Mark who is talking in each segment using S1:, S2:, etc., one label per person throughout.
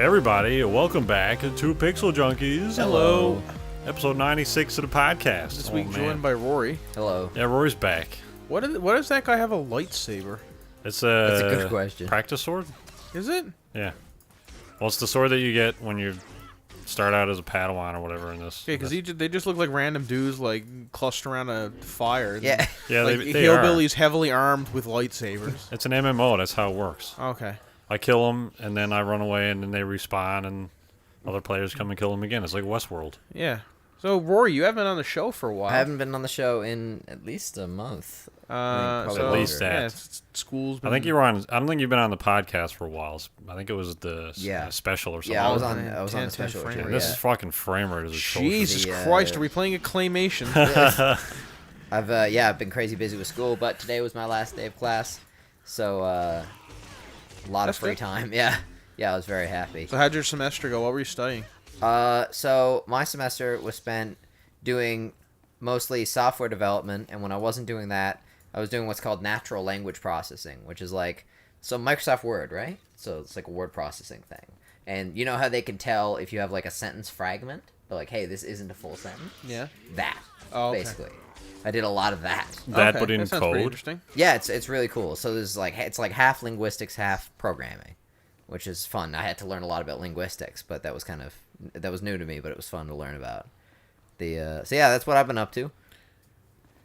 S1: Hey everybody, welcome back to Pixel Junkies.
S2: Hello.
S1: Episode 96 of the podcast.
S2: This week joined by Rory.
S3: Hello.
S1: Yeah, Rory's back.
S2: What does that guy have a lightsaber?
S1: It's
S3: That's a good question.
S1: Practice sword?
S2: Is it?
S1: Yeah. Well, it's the sword that you get when you start out as a Padawan or whatever in this.
S2: Yeah, because they just look like random dudes like clustered around a fire.
S3: Yeah.
S1: Yeah,
S2: like
S1: they
S2: hillbillies heavily armed with lightsabers.
S1: It's an MMO, that's how it works.
S2: Okay.
S1: I kill them, and then I run away, and then they respawn, and other players come and kill them again. It's like Westworld.
S2: Yeah. So, Rory, you haven't been on the show for a while.
S3: I haven't been on the show in at least a month.
S2: So,
S1: at least that.
S2: Yeah, school's been...
S1: I think you were on. I don't think you've been on the podcast for a while. I think it was the special or something.
S3: Yeah, I was on the special.
S2: frame
S3: Too,
S2: rate.
S1: This is fucking frame rate.
S2: Jesus Christ, are we playing a claymation?
S3: I've been crazy busy with school, but today was my last day of class, so a lot of free time. Yeah, I was very happy.
S2: So how'd your semester go? What were you studying?
S3: So my semester was spent doing mostly software development, and when I wasn't doing that, I was doing what's called natural language processing, which is like, so Microsoft Word, right? So it's like a word processing thing. And you know how they can tell if you have like a sentence fragment? They're like, hey, this isn't a full sentence?
S2: Yeah.
S3: That,
S2: okay.
S3: basically. I did a lot of that.
S1: That,
S2: okay.
S1: but in
S2: that sounds pretty
S1: code.
S2: interesting.
S3: Yeah, it's really cool. So there's like, it's like half linguistics, half programming, which is fun. I had to learn a lot about linguistics, but that was new to me, but it was fun to learn about. So yeah, that's what I've been up to.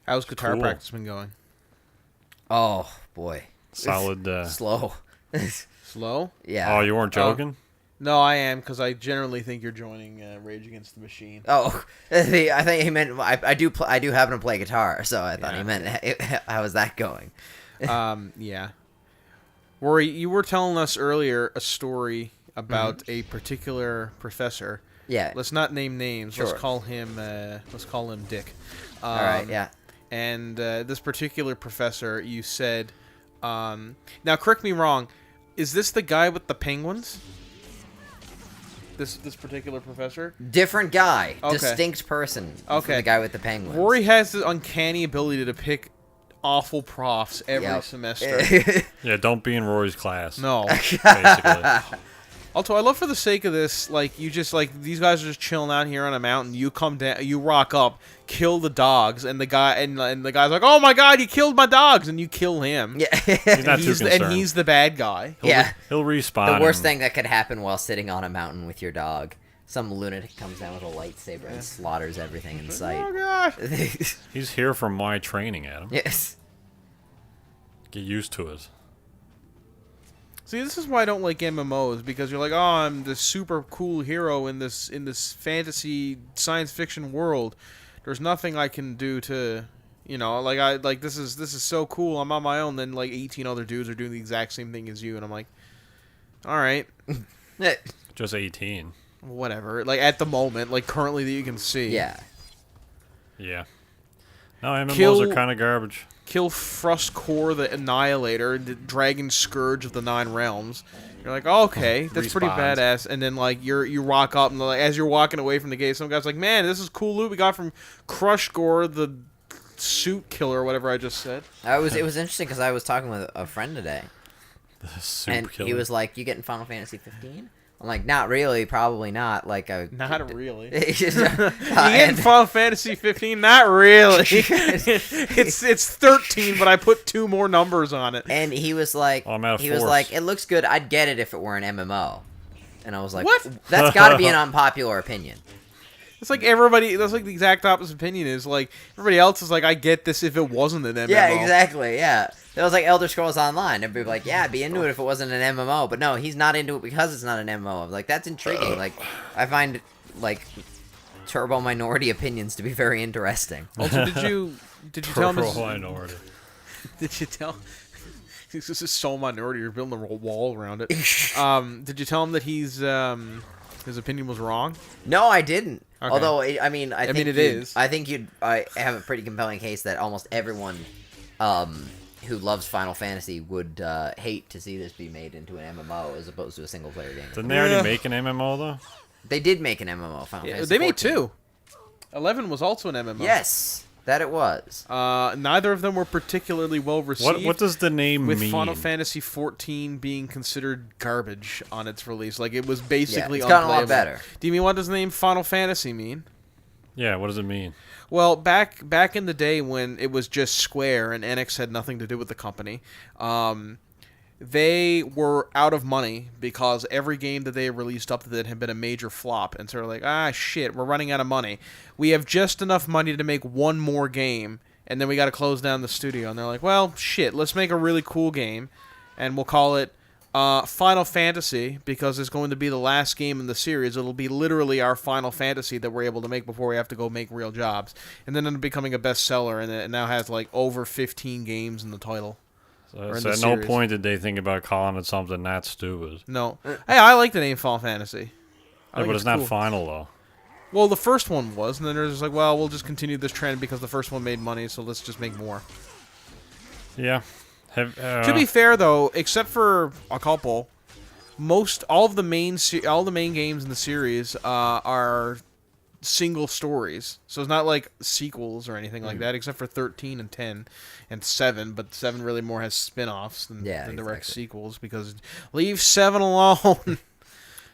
S2: How's guitar
S1: Cool.
S2: practice been going?
S3: Oh boy,
S1: Solid.
S3: slow.
S2: Slow?
S3: Yeah.
S1: Oh, you weren't joking?
S2: No, I am, because I generally think you're joining Rage Against the Machine.
S3: Oh, I think he meant I do happen to play guitar, so I thought
S2: Yeah.
S3: he meant how was that going?
S2: Yeah. Rory, you were telling us earlier a story about a particular professor.
S3: Yeah.
S2: Let's not name names.
S3: Sure.
S2: Let's call him Dick.
S3: All right. Yeah.
S2: And this particular professor, you said, now correct me wrong, is this the guy with the penguins? This particular professor?
S3: Different guy,
S2: Okay.
S3: distinct person.
S2: Okay.
S3: From the guy with the penguins.
S2: Rory has the uncanny ability to pick awful profs every semester.
S1: Yeah, don't be in Rory's class.
S2: No.
S1: Basically.
S2: Also, I love for the sake of this, like, you just, like, these guys are just chilling out here on a mountain. You come down, you rock up, kill the dogs, and the guy's like, oh my god, you killed my dogs, and you kill him.
S3: Yeah.
S1: He's not too concerned.
S2: And he's the bad guy.
S1: He'll respawn.
S3: The worst
S1: and-
S3: thing that could happen while sitting on a mountain with your dog. Some lunatic comes down with a lightsaber and slaughters everything in sight.
S2: Oh god.
S1: He's here for my training, Adam.
S3: Yes.
S1: Get used to it.
S2: See, this is why I don't like MMOs, because you're like, oh, I'm this super cool hero in this fantasy science fiction world. There's nothing I can do to, this is so cool. I'm on my own. Then like 18 other dudes are doing the exact same thing as you, and I'm like, all right,
S1: Just 18.
S2: whatever. Like at the moment, like currently that you can see.
S3: Yeah.
S1: Yeah. No, MMOs are kind of garbage.
S2: Kill Frostcore the Annihilator, the Dragon Scourge of the Nine Realms. You're like, oh, okay, that's pretty
S1: Respawns.
S2: badass. And then like you rock up, and like, as you're walking away from the gate, some guy's like, man, this is cool loot we got from Crushgore the Suit Killer, or whatever I just said.
S3: It was interesting because I was talking with a friend today,
S1: The soup
S3: and
S1: killer.
S3: he was like, "You getting Final Fantasy 15?" I'm like, "Not really, probably not." Like,
S2: Not really.
S3: You
S2: You getting Final Fantasy 15? Not really. it's 13, but I put 2 more numbers on it.
S3: And he was like,
S1: Oh, I'm out of
S3: he was
S1: force.
S3: like, "It looks good. I'd get it if it were an MMO." And I was like,
S2: What?
S3: That's got to be an unpopular opinion."
S2: It's like everybody. That's like the exact opposite opinion. Is like everybody else is like, I get this if it wasn't an MMO.
S3: Yeah, exactly. Yeah, it was like Elder Scrolls Online. Everybody was like, "Yeah, I'd be into it if it wasn't an MMO." But no, he's not into it because it's not an MMO. I'm like, that's intriguing. Like, I find like turbo minority opinions to be very interesting.
S2: Also, did you tell him?
S1: Minority.
S2: Did you tell? This is so minority. You're building a wall around it. Did you tell him that his opinion was wrong?
S3: No, I didn't.
S2: Okay.
S3: Although I think
S2: it is.
S3: I think I have a pretty compelling case that almost everyone who loves Final Fantasy would hate to see this be made into an MMO as opposed to a single player game.
S1: Didn't they already make an MMO, though?
S3: They did make an MMO, Final Fantasy
S2: They made
S3: 14.
S2: 2. 11 was also an MMO.
S3: Yes. That it was.
S2: Neither of them were particularly well received.
S1: What does the name
S2: with
S1: mean?
S2: Final Fantasy XIV being considered garbage on its release. Like, it was basically
S3: it's gotten a lot
S2: unplayable.
S3: better.
S2: Do you mean, what does the name Final Fantasy mean?
S1: Yeah, what does it mean?
S2: Well, back in the day when it was just Square and Enix had nothing to do with the company, they were out of money because every game that they released up to that had been a major flop. And so they're like, shit, we're running out of money. We have just enough money to make one more game, and then we got to close down the studio. And they're like, well, shit, let's make a really cool game, and we'll call it Final Fantasy, because it's going to be the last game in the series. It'll be literally our Final Fantasy that we're able to make before we have to go make real jobs. And then ended up becoming a bestseller, and it now has like over 15 games in the title.
S1: So at no point did they think about calling it something that stupid.
S2: No. Hey, I like the name Final Fantasy.
S1: Yeah, but it's not final, though.
S2: Well, the first one was, and then they're just like, well, we'll just continue this trend because the first one made money, so let's just make more.
S1: Yeah.
S2: To be fair, though, except for a couple, all the main games in the series are single stories. So it's not like sequels or anything like that, except for 13 and 10 and 7. But 7 really more has spin-offs than direct sequels, because leave 7 alone.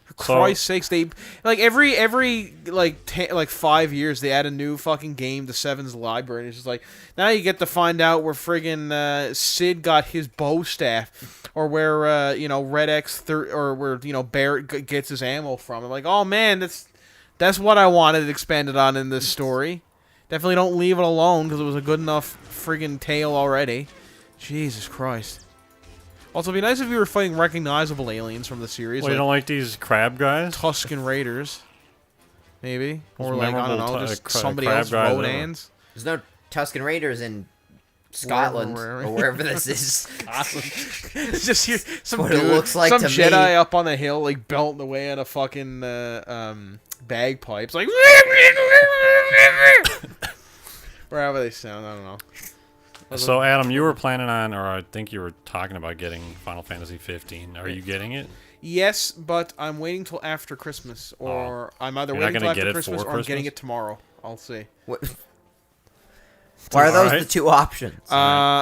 S2: For Christ's sakes, they like every 5 years they add a new fucking game to 7's library. And it's just like, now you get to find out where friggin' Sid got his bow staff, or where Red X or where Barrett gets his ammo from. I'm like, oh man, that's what I wanted expanded on in this story. Definitely don't leave it alone, because it was a good enough friggin' tale already. Jesus Christ. Also, it'd be nice if you were fighting recognizable aliens from the series.
S1: Well, you don't like these crab guys?
S2: Tusken Raiders, maybe, or
S1: Most
S2: like, I don't know,
S1: memorable
S2: just somebody
S1: crab
S2: else
S1: guys
S2: Rodans.
S3: There's no Tusken Raiders in Scotland or wherever this is.
S2: It's just here, some
S3: what it looks like
S2: some
S3: to
S2: Jedi
S3: me.
S2: up on the hill, like belting away on a fucking bagpipes, like wherever they sound. I don't know.
S1: So, Adam, you were planning on, or I think you were talking about getting Final Fantasy 15. Are you getting it?
S2: Yes, but I'm waiting till after Christmas, or I'm either
S1: You're not
S2: waiting till
S1: gonna
S2: after
S1: get it
S2: Christmas,
S1: for
S2: or I'm getting
S1: Christmas?
S2: it tomorrow. I'll see.
S3: What? Why are those
S1: Alright.
S3: the two options?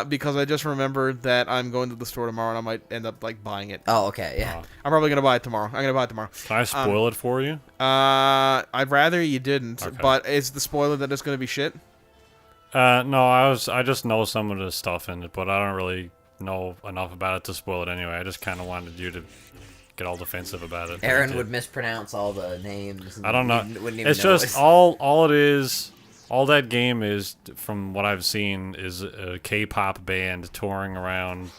S2: Because I just remembered that I'm going to the store tomorrow, and I might end up like buying it.
S3: Oh, okay, yeah.
S2: I'm probably gonna buy it tomorrow.
S1: Can I spoil it for you?
S2: I'd rather you didn't,
S1: Okay.
S2: but is the spoiler that it's gonna be shit?
S1: No, I just know some of the stuff in it, but I don't really know enough about it to spoil it anyway. I just kind of wanted you to get all defensive about it.
S3: Aaron would mispronounce all the names. And
S1: I don't know.
S3: Wouldn't even
S1: It's
S3: know
S1: just all it is. All that game is, from what I've seen, is a K-pop band touring around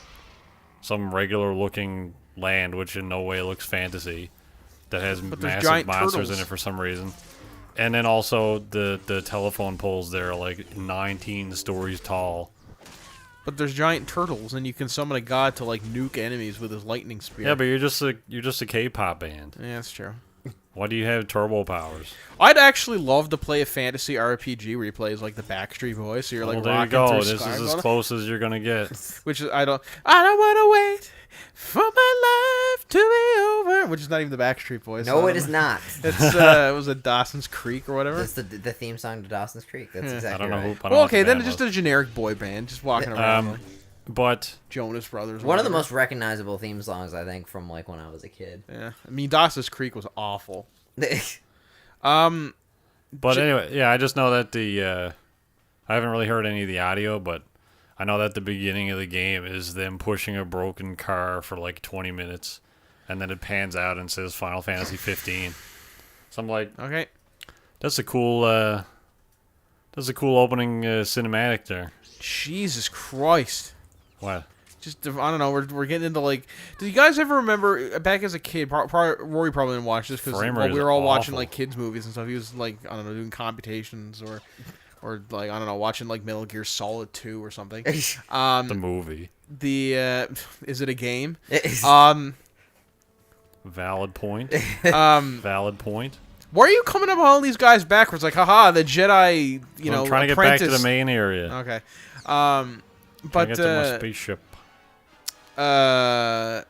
S1: some regular-looking land, which in no way looks fantasy, that has massive
S2: giant
S1: monsters
S2: turtles.
S1: in it for some reason. And then also the telephone poles there are like 19 stories tall.
S2: But there's giant turtles, and you can summon a god to like nuke enemies with his lightning spear.
S1: Yeah, but you're just a K-pop band.
S2: Yeah, that's true.
S1: Why do you have turbo powers?
S2: I'd actually love to play a fantasy RPG where he plays like the Backstreet Boys, so you're like
S1: Well, there you
S2: rocking
S1: go.
S2: through
S1: This
S2: sky
S1: is as
S2: going-
S1: close as you're gonna get.
S2: Which is I don't want to wait for my life to be over. Which is not even the Backstreet Boys.
S3: No,
S2: so
S3: it is not.
S2: It's it was a Dawson's Creek or whatever.
S3: That's the theme song to Dawson's Creek. That's exactly
S1: I don't know
S3: right.
S1: who. I don't know
S2: Well,
S1: what the
S2: okay, then
S1: band
S2: it's just
S1: was.
S2: a generic boy band just walking around. Like
S1: But
S2: Jonas Brothers. or
S3: One of the
S2: whatever.
S3: most recognizable theme songs, I think, from like when I was a kid.
S2: Yeah, I mean Dawson's Creek was awful.
S1: But anyway, yeah, I just know that I haven't really heard any of the audio, but I know that the beginning of the game is them pushing a broken car for like 20 minutes, and then it pans out and says Final Fantasy 15. So I'm like,
S2: Okay.
S1: that's a cool opening cinematic there.
S2: Jesus Christ.
S1: What?
S2: Just, I don't know, we're getting into, like... Do you guys ever remember, back as a kid, Rory probably didn't watch this, because
S1: Frame rate
S2: we
S1: is
S2: were all watching,
S1: awful.
S2: like, kids' movies and stuff. He was, like, I don't know, doing computations, or like, I don't know, watching, like, Metal Gear Solid 2 or something.
S1: The movie.
S2: Is it a game?
S1: Valid point.
S2: Um,
S1: Valid point.
S2: why are you coming up on all these guys backwards? Like, haha, the Jedi,
S1: I'm trying to get back to the main area.
S2: Okay.
S1: Trying to
S2: But,
S1: get to my spaceship.
S2: what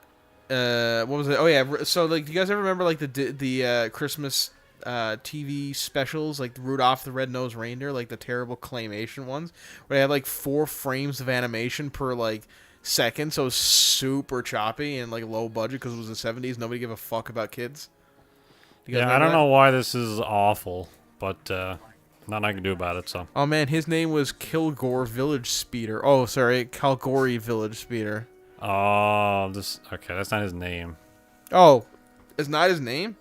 S2: was it? Oh yeah. So like, do you guys ever remember like the Christmas TV specials, like Rudolph the Red-Nosed Reindeer, like the terrible claymation ones, where they had like 4 frames of animation per like second, so it was super choppy and like low budget because it was the 70s. Nobody gave a fuck about kids. You guys
S1: Yeah, I don't know why this is awful, but nothing I can do about it. So.
S2: Oh man, his name was Kilgore Village Speeder. Oh, sorry, Calgary Village Speeder.
S1: Oh, okay. That's not his name.
S2: Oh, it's not his name?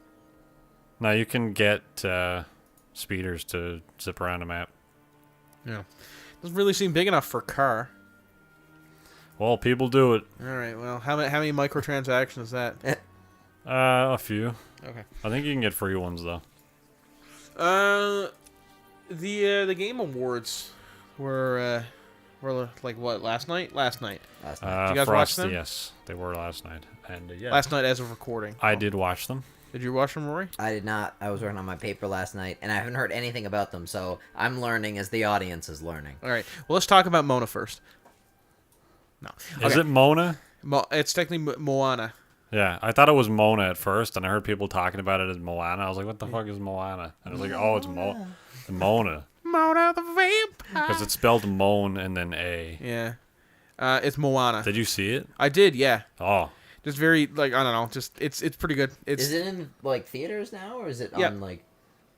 S1: No, you can get speeders to zip around a map.
S2: Yeah. Doesn't really seem big enough for a car.
S1: Well, people do it.
S2: All right. Well, how many microtransactions is that?
S1: A few.
S2: Okay.
S1: I think you can get free ones though.
S2: The Game Awards were like what, last night? Last night.
S3: Last night.
S2: Did you guys watch them?
S1: Yes, they were last night, and yeah.
S2: Last night as of recording.
S1: I did watch them.
S2: Did you watch them, Rory?
S3: I did not. I was working on my paper last night, and I haven't heard anything about them, so I'm learning as the audience is learning.
S2: All right. Well, let's talk about Mona first. No.
S1: Is
S2: Okay.
S1: it Mona?
S2: It's technically Moana.
S1: Yeah, I thought it was Mona at first, and I heard people talking about it as Moana. I was like, "What the fuck is Moana?" And I was like, "Oh, it's Mona."
S2: Mona the vampire.
S1: Because it's spelled Moan and then A.
S2: Yeah. It's Moana.
S1: Did you see it?
S2: I did, yeah.
S1: Oh.
S2: Just very, like, I don't know. Just it's pretty good.
S3: Is it in like theaters now, or is it on like?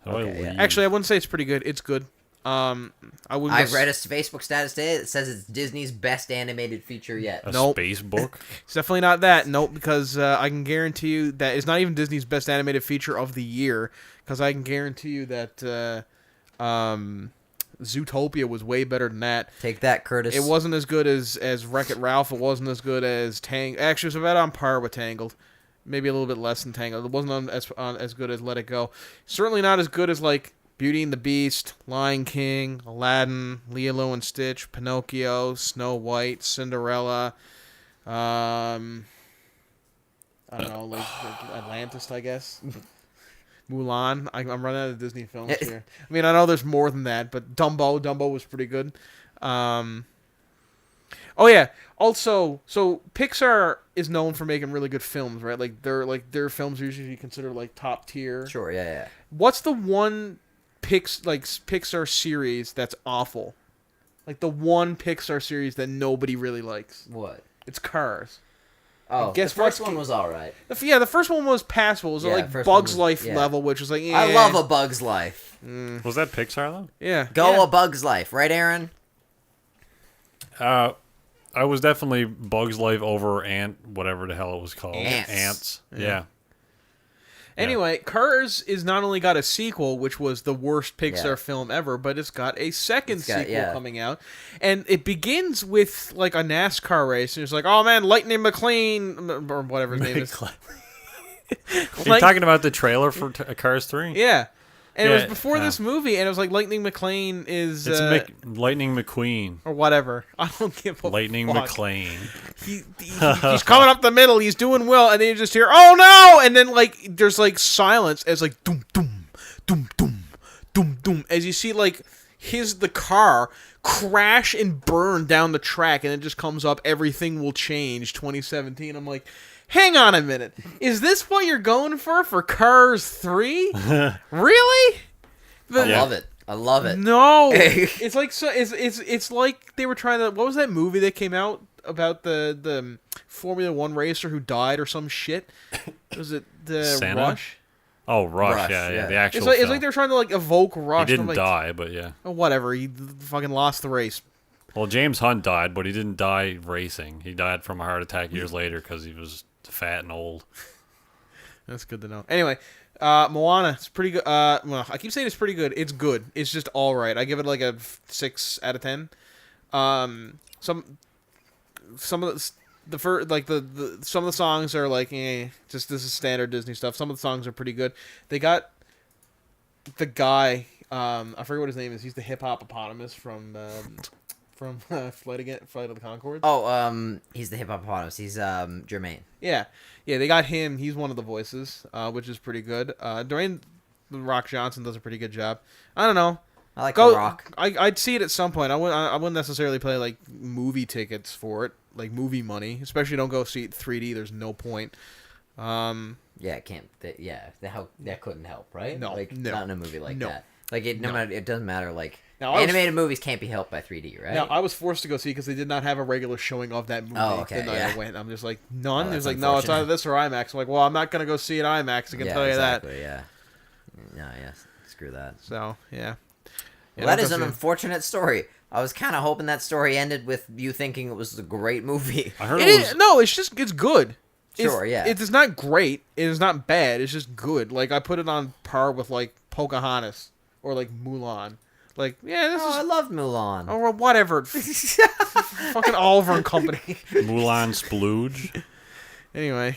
S1: How do I
S3: Okay, yeah.
S1: leave?
S2: Actually, I wouldn't say it's pretty good. It's good. I wouldn't.
S3: I've read a Facebook status today that says it's Disney's best animated feature yet.
S1: A
S2: Nope.
S1: space book?
S2: It's definitely not that. Nope, because I can guarantee you that it's not even Disney's best animated feature of the year. Because I can guarantee you that Zootopia was way better than that.
S3: Take that, Curtis.
S2: It wasn't as good as Wreck-It Ralph. It wasn't as good as Actually, it was about on par with Tangled. Maybe a little bit less than Tangled. It wasn't as good as Let It Go. Certainly not as good as like Beauty and the Beast, Lion King, Aladdin, Lilo and Stitch, Pinocchio, Snow White, Cinderella. I don't know, like Atlantis, I guess. Mulan. I'm running out of Disney films here. I mean, I know there's more than that, but Dumbo was pretty good. Oh yeah. Also, so Pixar is known for making really good films, right? Like their films are usually considered like top tier.
S3: Sure, yeah.
S2: What's the one Pixar series that's awful? Like the one Pixar series that nobody really likes.
S3: What?
S2: It's Cars.
S3: Oh,
S2: guess
S3: the first
S2: what?
S3: one was all right.
S2: The first one was passable. It was
S3: Yeah,
S2: like
S3: first one
S2: Bugs
S3: was-
S2: Life
S3: yeah.
S2: level, which was like,
S3: I love A Bug's Life.
S1: Was that Pixar, though?
S2: Yeah.
S3: Go
S2: yeah.
S3: A Bug's Life, right, Aaron?
S1: I was definitely Bug's Life over whatever the hell it was called.
S3: Ants.
S1: Yeah.
S2: Anyway, Cars is not only got a sequel, which was the worst Pixar
S3: Yeah.
S2: film ever, but it's got a second
S3: It's got-
S2: sequel
S3: yeah.
S2: coming out. And it begins with like a NASCAR race. And it's like, oh man, Lightning McQueen, or whatever his name is.
S1: Are you talking about the trailer for Cars 3?
S2: Yeah. And it was
S1: Yeah,
S2: before this movie, and it was like Lightning McQueen is...
S1: It's Lightning McQueen.
S2: or whatever. I don't give a
S1: Lightning
S2: fuck.
S1: McLean.
S2: He's coming up the middle. He's doing well, and then you just hear, "Oh no!" And then like there's like silence as like doom doom doom doom doom doom as you see like the car crash and burn down the track, and it just comes up. Everything will change. 2017. I'm like, hang on a minute. Is this what you're going for Cars 3? Really?
S3: I love it.
S2: No, it's like it's like they were trying to. What was that movie that came out about the Formula One racer who died or some shit? Was it the
S1: Santa?
S2: Rush?
S1: Oh, Rush.
S3: Rush,
S1: Yeah.
S3: yeah.
S1: The actual
S2: It's like
S1: film.
S2: they're trying to like evoke
S1: He
S2: Rush.
S1: didn't
S2: I'm like,
S1: die, but yeah.
S2: oh, whatever. He fucking lost the race.
S1: Well, James Hunt died, but he didn't die racing. He died from a heart attack years later because he was fat and old.
S2: That's good to know. Anyway, Moana, it's pretty good. Well, I keep saying it's pretty good. It's good. It's just all right. I give it like a 6 out of 10. Some of the first, like the some of the songs are like, just this is standard Disney stuff. Some of the songs are pretty good. They got the guy, I forget what his name is. He's the hip hop eponymous from Flight of the Conchords.
S3: Oh, he's the hip hop He's Jermaine.
S2: Yeah, they got him. He's one of the voices, which is pretty good. Dwayne The Rock Johnson does a pretty good job. I don't know.
S3: I like The Rock.
S2: I'd see it at some point. I wouldn't necessarily pay like movie tickets for it, like movie money. Especially don't go see it 3D. There's no point.
S3: Yeah, it can't. That couldn't help, right?
S2: No,
S3: like
S2: no,
S3: not in a movie like
S2: no,
S3: that. Like it, no matter, it doesn't matter. Like
S2: Now,
S3: animated movies can't be helped by 3D, right?
S2: Now, I was forced to go see because they did not have a regular showing of that movie the night I went. I'm just like, none.
S3: Oh,
S2: It was
S3: that's
S2: like, no, it's either
S3: unfortunate.
S2: this or IMAX. I'm like, well, I'm not going to go see it IMAX. I can tell you
S3: exactly, Yeah. No, yeah. Screw that.
S2: that. So, yeah.
S3: Well, that is an unfortunate story. I was kind of hoping that story ended with you thinking it was a great movie.
S1: I heard
S2: It is, no, it's just, it's good.
S3: Sure, yeah.
S2: It is not great. It is not bad. It's just good. Like, I put it on par with, like, Pocahontas or, like, Mulan. Like, yeah, this
S3: I
S2: is...
S3: loved Mulan.
S2: Oh, well, whatever. Fucking Oliver and Company.
S1: Mulan Splooge.
S2: Anyway,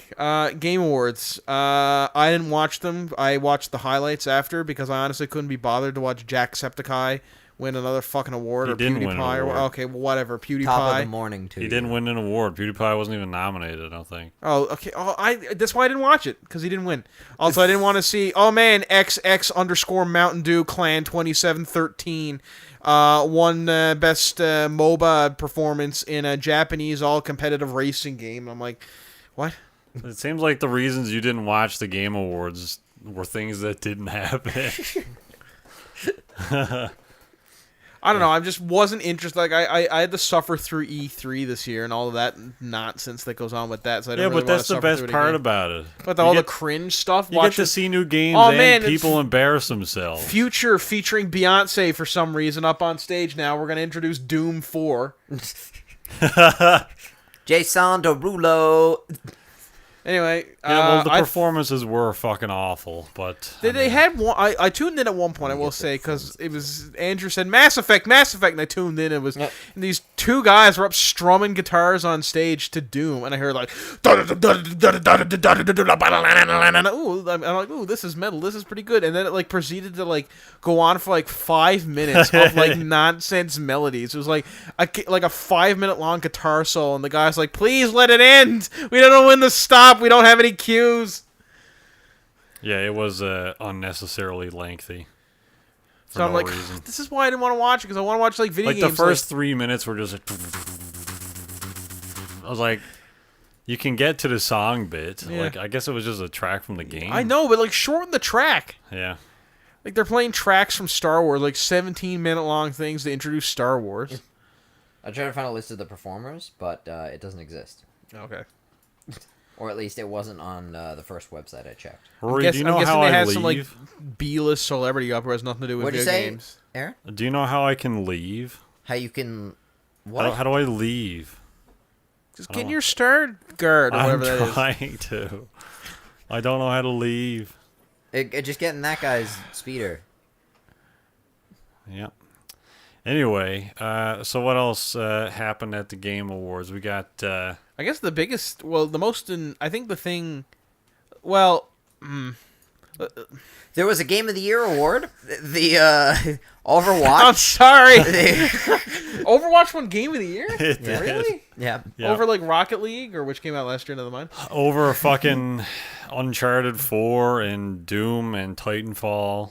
S2: Game Awards. I didn't watch them. I watched the highlights after because I honestly couldn't be bothered to watch Jacksepticeye win another fucking award or
S1: didn't win an
S2: PewDiePie.
S1: award.
S2: Okay, well, whatever. PewDiePie.
S3: Top of the morning, too.
S1: He didn't win an award. PewDiePie wasn't even nominated, I don't think.
S2: Oh, okay. Oh, that's why I didn't watch it because he didn't win. Also, I didn't want to see. Oh man, XX_ Mountain Dew Clan 2713 won best MOBA performance in a Japanese all competitive racing game. I'm like, what?
S1: It seems like the reasons you didn't watch the Game Awards were things that didn't happen.
S2: I don't know. I just wasn't interested. Like I had to suffer through E3 this year and all of that nonsense that goes on with that. So I didn't
S1: Yeah,
S2: really
S1: but that's the best part
S2: again.
S1: about it.
S2: But all the cringe stuff.
S1: You get to see new games
S2: Oh,
S1: and
S2: man, it's
S1: people embarrass themselves.
S2: Future featuring Beyonce for some reason up on stage now. We're gonna introduce Doom 4.
S3: Jason Derulo.
S2: Anyway,
S1: Yeah, well, the performances were fucking awful, but...
S2: They had one. I tuned in at one point, I will say, because it was Andrew said Mass Effect, and I tuned in. It was and these two guys were up strumming guitars on stage to Doom, and I heard like, ooh, I'm like, ooh, this is metal. This is pretty good. And then it like proceeded to like go on for like 5 minutes of like nonsense melodies. It was like a 5-minute long guitar solo, and the guy's like, please let it end. We don't know when to stop. We don't have any cues.
S1: Yeah, it was unnecessarily lengthy.
S2: So I'm like, this is why I didn't want to watch it, because I want to watch like video games.
S1: Like the first 3 minutes were just like... I was like, you can get to the song bit.
S2: Yeah.
S1: Like, I guess it was just a track from the game.
S2: I know, but like shorten the track.
S1: Yeah.
S2: Like they're playing tracks from Star Wars, like 17-minute long things to introduce Star Wars.
S3: I tried to find a list of the performers, but it doesn't exist.
S2: Okay.
S3: Or at least it wasn't on the first website I checked.
S1: Rory, do you know how
S2: they
S1: I
S2: had
S1: leave?
S2: some like B-list celebrity up who has nothing to do with
S3: What'd you
S2: video
S3: say,
S2: games.
S3: Aaron?
S1: Do you know how I can leave?
S3: How you can... What?
S1: How do I leave?
S2: Just get in your star guard or
S1: I'm
S2: whatever that is.
S1: trying to. I don't know how to leave.
S3: Just getting that guy's speeder.
S1: Yep. Anyway, so what else happened at the Game Awards? We got...
S2: I guess the biggest, well, the most, I think the thing, well...
S3: There was a Game of the Year award. The Overwatch.
S2: I'm sorry. Overwatch won Game of the Year?
S1: Yeah.
S2: Really?
S3: Yeah.
S1: Yep.
S2: Over like Rocket League, or which came out last year, never mind.
S1: Over fucking Uncharted 4 and Doom and Titanfall.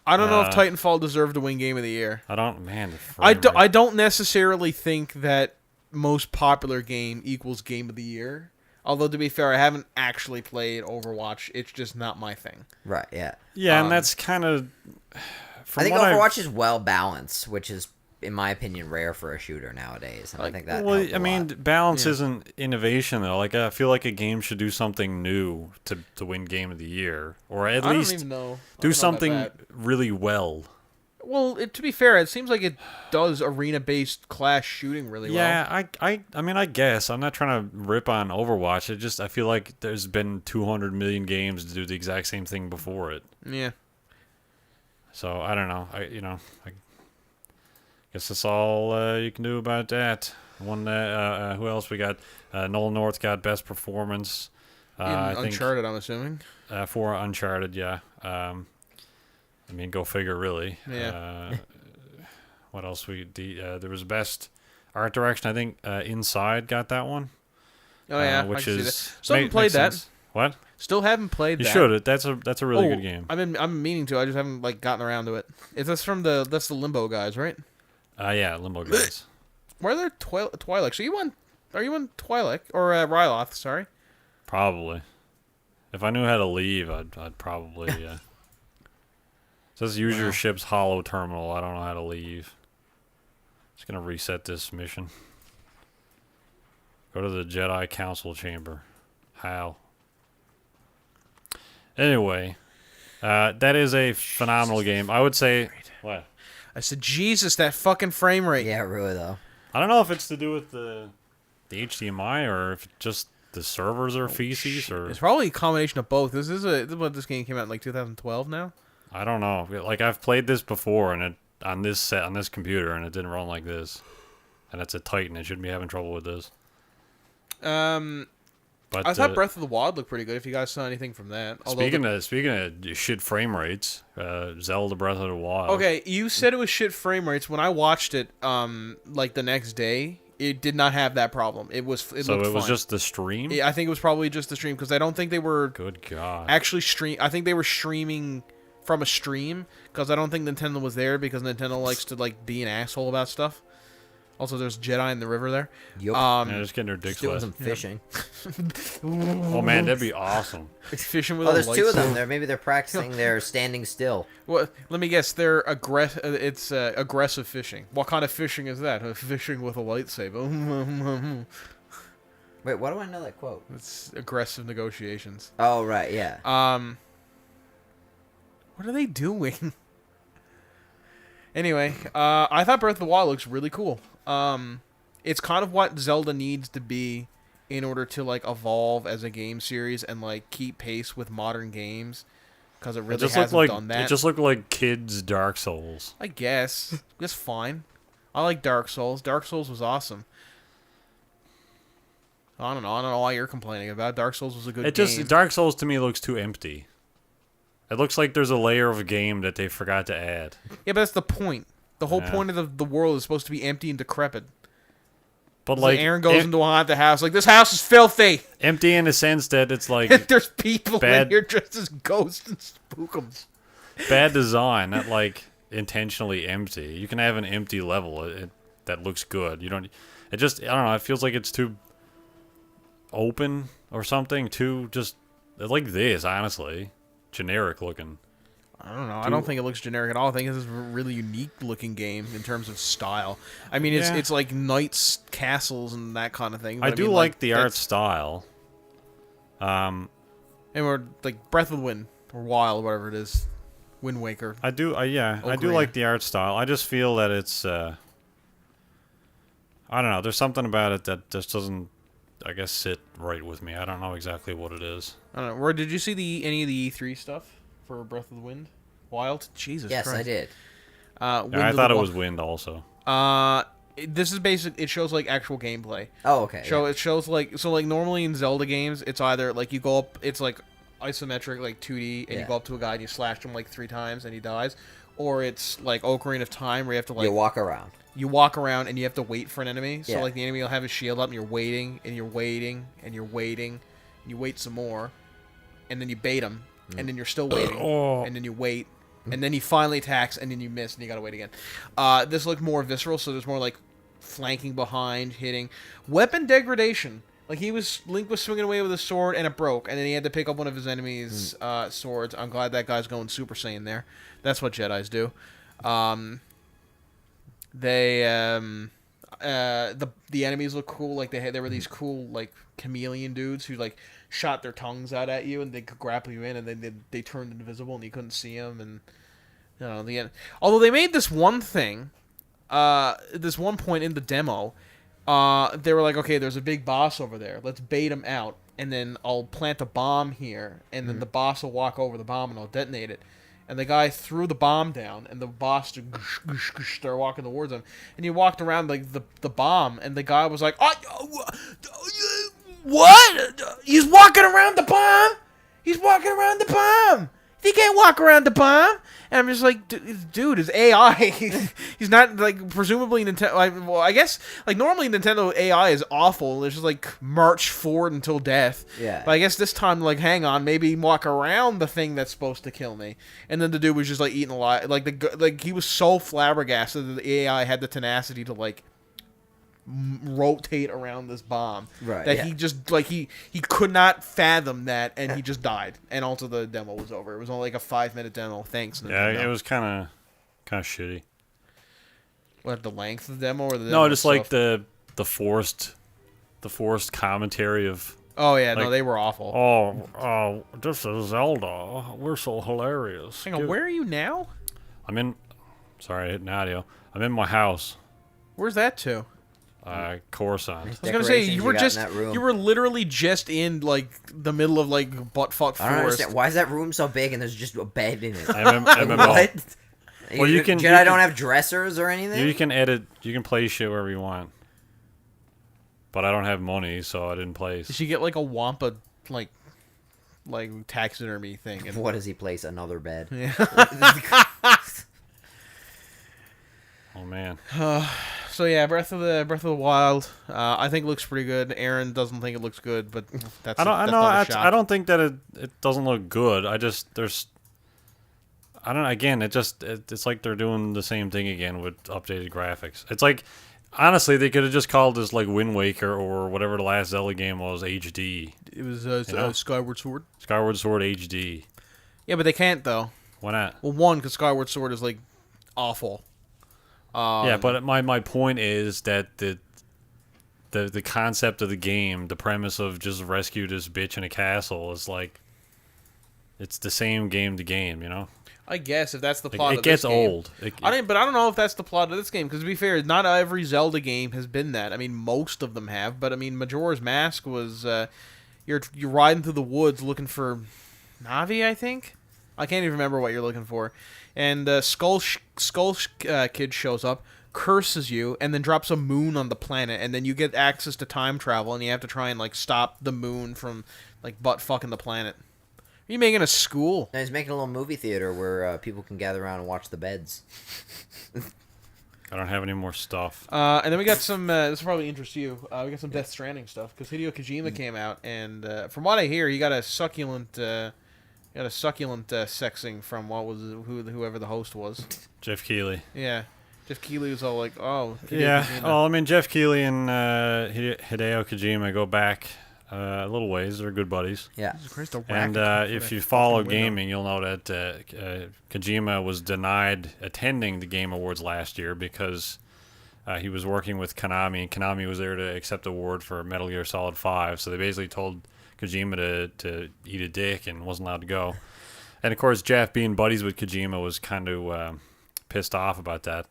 S2: I don't know if Titanfall deserved to win Game of the Year.
S1: I don't, man.
S2: I don't necessarily think that most popular game equals Game of the Year. Although, to be fair, I haven't actually played Overwatch. It's just not my thing.
S3: Right, yeah.
S1: Yeah, and that's kind of...
S3: I think Overwatch is well-balanced, which is, in my opinion, rare for a shooter nowadays. And I think that helped a lot.
S1: balance isn't innovation, though. Like, I feel like a game should do something new to win Game of the Year. Or at least
S2: don't even know.
S1: do something really well.
S2: Well, to be fair, it seems like it does arena-based class shooting really well.
S1: Yeah, I mean, I guess. I'm not trying to rip on Overwatch. I feel like there's been 200 million games to do the exact same thing before it.
S2: Yeah.
S1: So, I don't know. I guess that's all you can do about that. Who else we got? Nolan North got Best Performance. I think,
S2: Uncharted, I'm assuming.
S1: For Uncharted, yeah. I mean, go figure, really.
S2: Yeah.
S1: What else? There was Best Art Direction. I think Inside got that one.
S2: Oh yeah,
S1: which
S2: I can see
S1: is
S2: that. Still haven't played that.
S1: Sense. What?
S2: Still haven't played
S1: You
S2: that.
S1: should. That's a really good game.
S2: I'm meaning to. I just haven't like gotten around to it. Is this from that's the Limbo guys, right?
S1: Yeah, Limbo guys.
S2: Why are there Twilight? So are you on Twilight or Ryloth? Sorry.
S1: Probably. If I knew how to leave, I'd probably. It says use your ship's holo terminal. I don't know how to leave. Just gonna reset this mission. Go to the Jedi Council chamber. How? Anyway, that is a phenomenal game. I would say. What?
S2: I said, Jesus, that fucking frame rate.
S3: Yeah, really though.
S1: I don't know if it's to do with the HDMI or if just the servers are feces or.
S2: It's probably a combination of both. This is what this game came out in like 2012 now.
S1: I don't know. Like I've played this before and on this computer and it didn't run like this. And it's a Titan. It shouldn't be having trouble with this. But
S2: I thought Breath of the Wild looked pretty good. If you guys saw anything from that,
S1: speaking of shit frame rates, Zelda Breath of the Wild.
S2: Okay, you said it was shit frame rates. When I watched it, like the next day, it did not have that problem. It was. So
S1: it was
S2: fine.
S1: just the stream.
S2: Yeah, I think it was probably just the stream because I don't think they were.
S1: Good God.
S2: Actually, I think they were streaming from a stream because I don't think Nintendo was there because Nintendo likes to like be an asshole about stuff. Also, there's Jedi in the river there.
S3: Yep.
S1: Yeah, just getting their dicks
S3: Doing
S1: wet.
S3: some fishing.
S1: Oh man, that'd be awesome.
S2: Fishing with.
S3: Oh, there's two of them. Maybe they're practicing their standing still.
S2: Well, let me guess. They're It's aggressive fishing. What kind of fishing is that? Fishing with a lightsaber.
S3: Wait, why do I know that quote?
S2: It's aggressive negotiations.
S3: Oh right, yeah.
S2: What are they doing? Anyway, I thought Breath of the Wild looks really cool. It's kind of what Zelda needs to be in order to like evolve as a game series and like keep pace with modern games, because it really hasn't done that.
S1: It just looked like kids' Dark Souls.
S2: I guess it's fine. I like Dark Souls. Dark Souls was awesome. I don't know why you're complaining about. Dark Souls was a good game.
S1: Dark Souls to me looks too empty. It looks like there's a layer of a game that they forgot to add.
S2: Yeah, but that's the point. The whole point of the world is supposed to be empty and decrepit.
S1: But like
S2: Aaron goes into a haunted house, like, this house is filthy.
S1: Empty in the sense that it's like
S2: there's people in here dressed as ghosts and spookums.
S1: Bad design, not like intentionally empty. You can have an empty level that looks good. You don't. It just, I don't know. It feels like it's too open or something. Too just like this, honestly, generic looking.
S2: I don't know. I don't think it looks generic at all. I think this is a really unique looking game in terms of style. I mean, it's like knights, castles, and that kind of thing.
S1: I do like the art style.
S2: And we're like Breath of the Wind or Wild, whatever it is, Wind Waker.
S1: I do. I do like the art style. I just feel that it's. I don't know. There's something about it that just doesn't, I guess, sit right with me. I don't know exactly what it is.
S2: I don't know. Rory, did you see any of the E3 stuff for Breath of the Wind? Wild? Jesus
S3: yes,
S2: Christ.
S3: I did.
S1: I thought it was Wind also.
S2: This is basic. It shows like actual gameplay.
S3: Oh, okay.
S2: It shows like normally in Zelda games, it's either like you go up, it's like isometric, like 2D, and you go up to a guy and you slash him like 3 times and he dies, or it's like Ocarina of Time where you have to like
S3: you walk around.
S2: You walk around and you have to wait for an enemy. So
S3: Yeah.
S2: like the enemy will have his shield up and you're waiting and you're waiting and you're waiting, and you wait some more, and then you bait him, and then you're still waiting, and then you wait. And then he finally attacks, and then you miss, and you gotta wait again. This looked more visceral, so there's more like flanking behind, hitting, weapon degradation. Like Link was swinging away with a sword, and it broke, and then he had to pick up one of his enemies' swords. I'm glad that guy's going Super Saiyan there. That's what Jedis do. The enemies look cool. Like there were these cool like chameleon dudes who like shot their tongues out at you and they could grapple you in, and then they turned invisible and you couldn't see them. And you know the end. Although they made this one thing, this one point in the demo, they were like, okay, there's a big boss over there. Let's bait him out, and then I'll plant a bomb here, and then the boss will walk over the bomb and I'll detonate it. And the guy threw the bomb down, and the boss started walking towards him. And he walked around like the bomb, and the guy was like, "What? He's walking around the bomb? He's walking around the bomb. He can't walk around the bomb." And I'm just like, dude, it's AI. He's not, like, presumably Nintendo. Well, I guess, like, normally Nintendo AI is awful. It's just, like, march forward until death.
S3: Yeah.
S2: But I guess this time, like, hang on, maybe walk around the thing that's supposed to kill me. And then the dude was just, like, eating alive. Like, he was so flabbergasted that the AI had the tenacity to, like, rotate around this bomb.
S3: Right,
S2: That
S3: yeah.
S2: he just like he could not fathom that, and he just died. And also the demo was over. It was only like a 5-minute demo. Thanks,
S1: Yeah,
S2: Nintendo.
S1: it was kind of shitty.
S2: What, the length of the demo or the
S1: No,
S2: demo
S1: just like
S2: itself?
S1: the forced commentary of.
S2: Oh yeah, no,
S1: like,
S2: they were awful.
S1: Oh, this is Zelda. We're so hilarious.
S2: Hang on, where are you now?
S1: I'm in. Sorry, I hit an audio. I'm in my house.
S2: Where's that to?
S1: Coruscant.
S2: I was gonna say
S3: Decorations
S2: you were
S3: got in
S2: just
S3: that room.
S2: you were literally just in like the middle of like buttfuck
S3: I don't
S2: forest.
S3: understand. Why is that room so big and there's just a bed in it?
S1: MMO.
S3: What?
S1: Well, you can-
S3: Jedi
S1: you can-
S3: don't have dressers or anything?
S1: You can edit. You can play shit wherever you want. But I don't have money, so I didn't place.
S2: Did she get like a Wampa like taxidermy thing? And
S3: What does he place? Another bed.
S2: yeah.
S1: Oh man.
S2: So yeah, Breath of the Wild. I think looks pretty good. Aaron doesn't think it looks good, but that's
S1: I don't. I
S2: that's
S1: know.
S2: not a shock.
S1: I don't think that it doesn't look good. I don't. Again, it's like they're doing the same thing again with updated graphics. It's like, honestly, they could have just called this like Wind Waker or whatever the last Zelda game was HD.
S2: It was
S1: know?
S2: Skyward Sword.
S1: Skyward Sword HD.
S2: Yeah, but they can't though.
S1: Why not?
S2: Well, one, because Skyward Sword is like awful.
S1: Yeah, but my point is that the concept of the game, the premise of just rescue this bitch in a castle is like, it's the same game to game, you know?
S2: I guess if that's the
S1: Like,
S2: plot,
S1: it
S2: of
S1: gets
S2: this game.
S1: old.
S2: I don't know if that's the plot of this game. Because to be fair, not every Zelda game has been that. I mean, most of them have. But I mean, Majora's Mask was you're riding through the woods looking for Navi, I think. I can't even remember what you're looking for. And Skull Kid shows up, curses you, and then drops a moon on the planet. And then you get access to time travel, and you have to try and like stop the moon from like butt fucking the planet. Are you making a school?
S3: No, he's making a little movie theater where people can gather around and watch the beds.
S1: I don't have any more stuff.
S2: And then we got some. This will probably interest you. We got some Death Stranding stuff because Hideo Kojima came out, and from what I hear, he got a succulent, sexing from whoever the host was.
S1: Jeff Keighley.
S2: Yeah, Jeff Keighley was all like, "Oh, Hideo
S1: Yeah.
S2: Kojima."
S1: Well, I mean, Jeff Keighley and Hideo Kojima go back a little ways. They're good buddies.
S3: Yeah.
S2: Jesus Christ, a
S1: And
S2: racket
S1: if
S2: through
S1: you
S2: that
S1: follow
S2: fucking window.
S1: gaming, you'll know that Kojima was denied attending the Game Awards last year because he was working with Konami, and Konami was there to accept the award for Metal Gear Solid 5. So they basically told Kojima to eat a dick and wasn't allowed to go. And of course, Jeff, being buddies with Kojima, was kind of pissed off about that.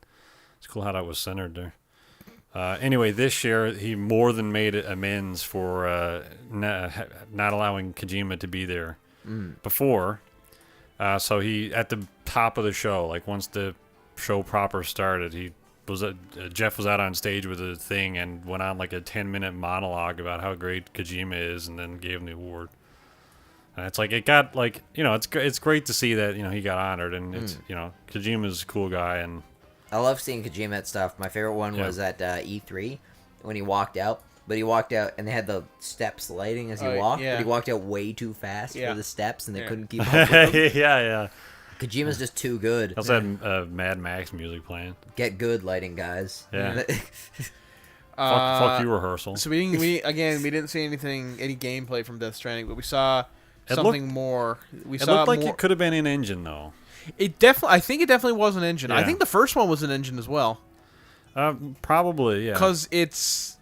S1: It's cool how that was centered there. Anyway, this year he more than made amends for not allowing Kojima to be there before. So he, at the top of the show, like once the show proper started, Jeff was out on stage with a thing and went on like a 10-minute monologue about how great Kojima is, and then gave him the award. And it's like, it got like, it's great to see that he got honored, and it's Kojima's a cool guy, and
S3: I love seeing Kojima at stuff. My favorite one was at E3 when he walked out. But he walked out, and they had the steps lighting as he walked.
S2: yeah.
S3: But he walked out way too fast
S2: Yeah.
S3: for the steps, and they
S2: Yeah.
S3: couldn't keep up with him.
S1: yeah.
S3: Kojima's just too good.
S1: Also had Mad Max music playing.
S3: Get good lighting, guys.
S1: Yeah. Fuck you, rehearsal.
S2: So we didn't see any gameplay from Death Stranding, but we saw
S1: It
S2: something
S1: looked-
S2: more. We
S1: It
S2: saw
S1: looked like
S2: more.
S1: it could have been an engine, though.
S2: I think it definitely was an engine. I
S1: Yeah.
S2: think the first one was an engine as well.
S1: Probably, yeah.
S2: Because it's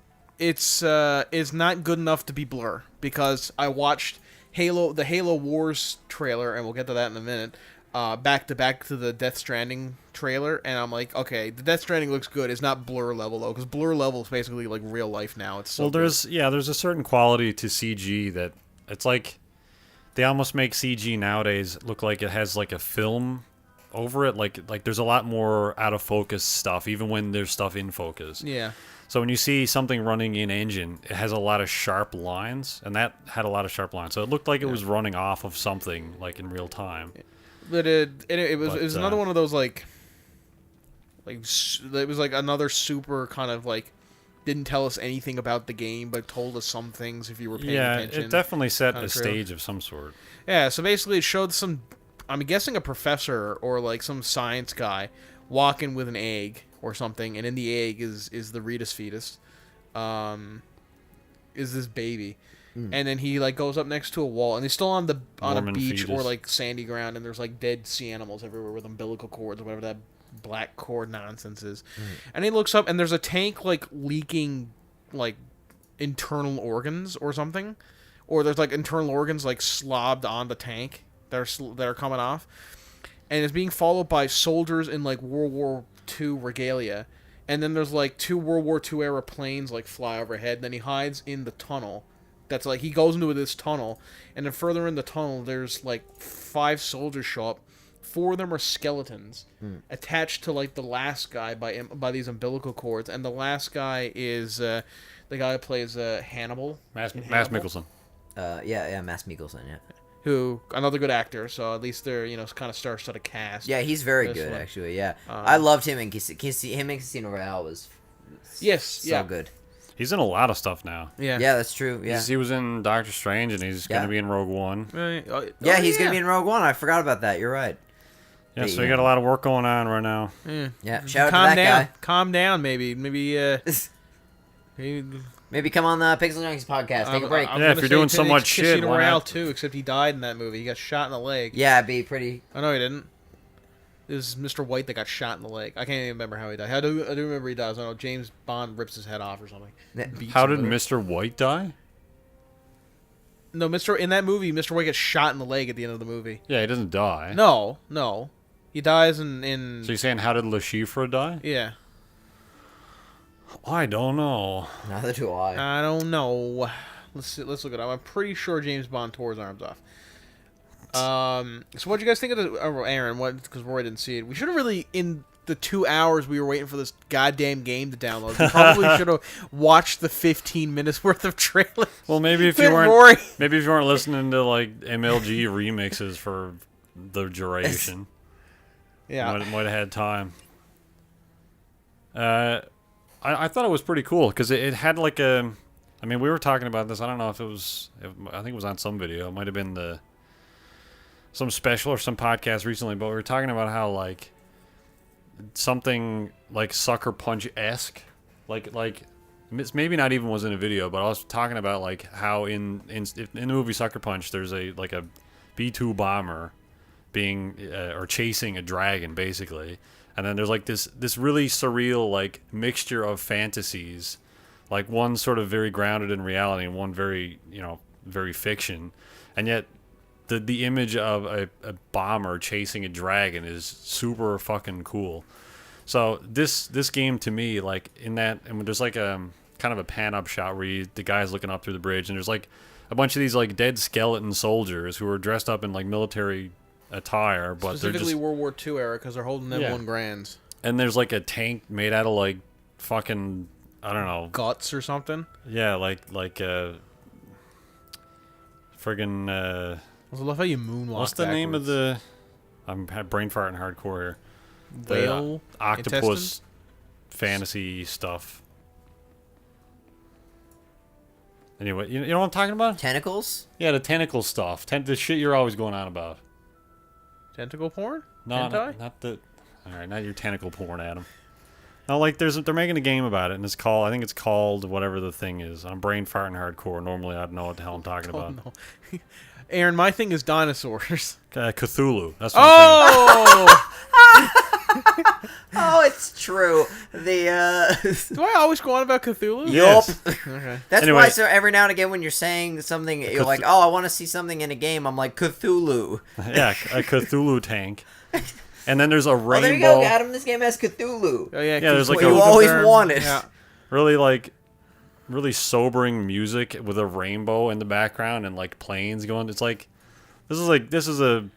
S2: not good enough to be Blur. Because I watched the Halo Wars trailer, and we'll get to that in a minute. Back to the Death Stranding trailer, and I'm like, okay, the Death Stranding looks good. It's not Blur level though, because Blur level is basically like real life now. It's so
S1: Well,
S2: good.
S1: there's a certain quality to CG that it's like they almost make CG nowadays look like it has like a film over it. Like there's a lot more out of focus stuff, even when there's stuff in focus.
S2: Yeah.
S1: So when you see something running in engine, it has a lot of sharp lines, and that had a lot of sharp lines. So it looked like it was running off of something like in real time.
S2: But it was another one of those it was like another super kind of like didn't tell us anything about the game, but told us some things if you were paying attention.
S1: It definitely set
S2: kinda
S1: a
S2: trailer.
S1: stage of some sort.
S2: Yeah, so basically it showed I'm guessing a professor or like some science guy walking with an egg or something, and in the egg is the Retus fetus. is this baby. And then he like goes up next to a wall, and he's still on a
S1: Mormon
S2: beach
S1: fetus.
S2: or like sandy ground, and there's like dead sea animals everywhere with umbilical cords or whatever that black cord nonsense is. And he looks up, and there's a tank like leaking like internal organs or something, or there's like internal organs like slobbed on the tank that are coming off, and it's being followed by soldiers in like World War II regalia, and then there's like 2 World War II era planes like fly overhead. And then he hides in the tunnel. That's like he goes into this tunnel, and then further in the tunnel, there's like 5 soldiers show up. 4 of them are skeletons attached to like the last guy by these umbilical cords, and the last guy is the guy who plays Hannibal.
S1: Mass
S2: Hannibal,
S1: Mikkelsen.
S3: Yeah, Mass Mikkelsen, yeah.
S2: who another good actor. So at least they're kind of star-studded cast.
S3: Yeah, he's very
S2: This
S3: good
S2: one.
S3: actually. Yeah, I loved him in him in Casino Royale was so good.
S1: He's in a lot of stuff now.
S2: Yeah.
S3: Yeah, that's true. Yeah,
S1: He was in Doctor Strange, and he's going
S3: Yeah.
S1: to be in Rogue One.
S3: yeah, he's gonna be in Rogue One. I forgot about that. You're right.
S1: Yeah,
S3: But,
S1: so you got a lot of work going on right now.
S3: Yeah, shout out
S2: Calm
S3: to that
S2: down.
S3: guy.
S2: Calm down, maybe. Maybe.
S3: Maybe come on the Pixel Junkies podcast. Take a break.
S1: Yeah, if you're doing so much shit,
S2: Casino
S1: why
S2: Royale
S1: not?
S2: too, except he died in that movie. He got shot in the leg.
S3: Yeah, it'd be pretty.
S2: Oh no, he didn't. It was Mr. White that got shot in the leg. I can't even remember how he died. I do remember he dies. I know James Bond rips his head off or something. Beats
S1: How
S2: him
S1: did
S2: with it.
S1: Mr. White die?
S2: No, in that movie, Mr. White gets shot in the leg at the end of the movie.
S1: Yeah, he doesn't die.
S2: No. He dies in
S1: So you're saying how did Le Chiffre die?
S2: yeah.
S1: I don't know.
S3: Neither do I.
S2: I don't know. Let's look it up. I'm pretty sure James Bond tore his arms off. So what do you guys think of the Aaron? What? Because Roy didn't see it. We should have really in the 2 hours we were waiting for this goddamn game to download. We probably should have watched the 15 minutes worth of trailers.
S1: Well, maybe if you
S2: With
S1: weren't
S2: Rory.
S1: maybe if you weren't listening to like MLG remixes for the duration,
S2: Yeah.
S1: might have had time. I thought it was pretty cool because it had like a. I mean, we were talking about this. I don't know if it was. I think it was on some video. It might have been some special or some podcast recently. But we were talking about how like something like Sucker Punch-esque, like it's maybe not even was in a video, but I was talking about like how in the movie Sucker Punch, there's a B-2 bomber being or chasing a dragon basically. And then there's like this really surreal like mixture of fantasies, like one sort of very grounded in reality and one very very fiction, and yet the image of a bomber chasing a dragon is super fucking cool. So this game to me, like in that, and there's like a kind of a pan up shot where the guy's looking up through the bridge, and there's like a bunch of these like dead skeleton soldiers who are dressed up in like military attire, but
S2: Specifically
S1: they're just,
S2: World War II era because they're holding them one grands.
S1: and there's like a tank made out of like fucking I don't know
S2: Guts or something.
S1: yeah like friggin'
S2: I love how you moonwalk.
S1: what's the name of
S2: backwards.
S1: I'm brain farting hardcore here. The
S2: Whale
S1: octopus
S2: intestines?
S1: fantasy stuff. Anyway, you know what I'm talking about?
S3: Tentacles?
S1: Yeah, the tentacle stuff. The shit you're always going on about.
S2: Tentacle porn?
S1: No,
S2: Hentai?
S1: not the. All right, not your tentacle porn, Adam. No, like they're making a game about it, and I think it's called whatever the thing is. I'm brain farting hardcore. Normally, I'd know what the hell I'm talking
S2: Oh,
S1: about.
S2: no. Aaron, my thing is dinosaurs.
S1: Cthulhu. That's what I'm thinking.
S2: Oh!
S3: Oh, it's true. The
S2: Do I always go on about Cthulhu?
S1: Yes.
S2: Okay.
S3: That's
S1: Anyway.
S3: why. So every now and again, when you're saying something, you're like, "Oh, I want to see something in a game." I'm like, Cthulhu.
S1: Yeah, a Cthulhu tank. And then there's a
S3: Oh,
S1: rainbow.
S3: there you go, Adam. This game has Cthulhu.
S2: Oh, yeah,
S1: there's like
S3: What you always
S2: there.
S3: wanted.
S2: Yeah.
S1: Really sobering music with a rainbow in the background and like planes going. It's like this is a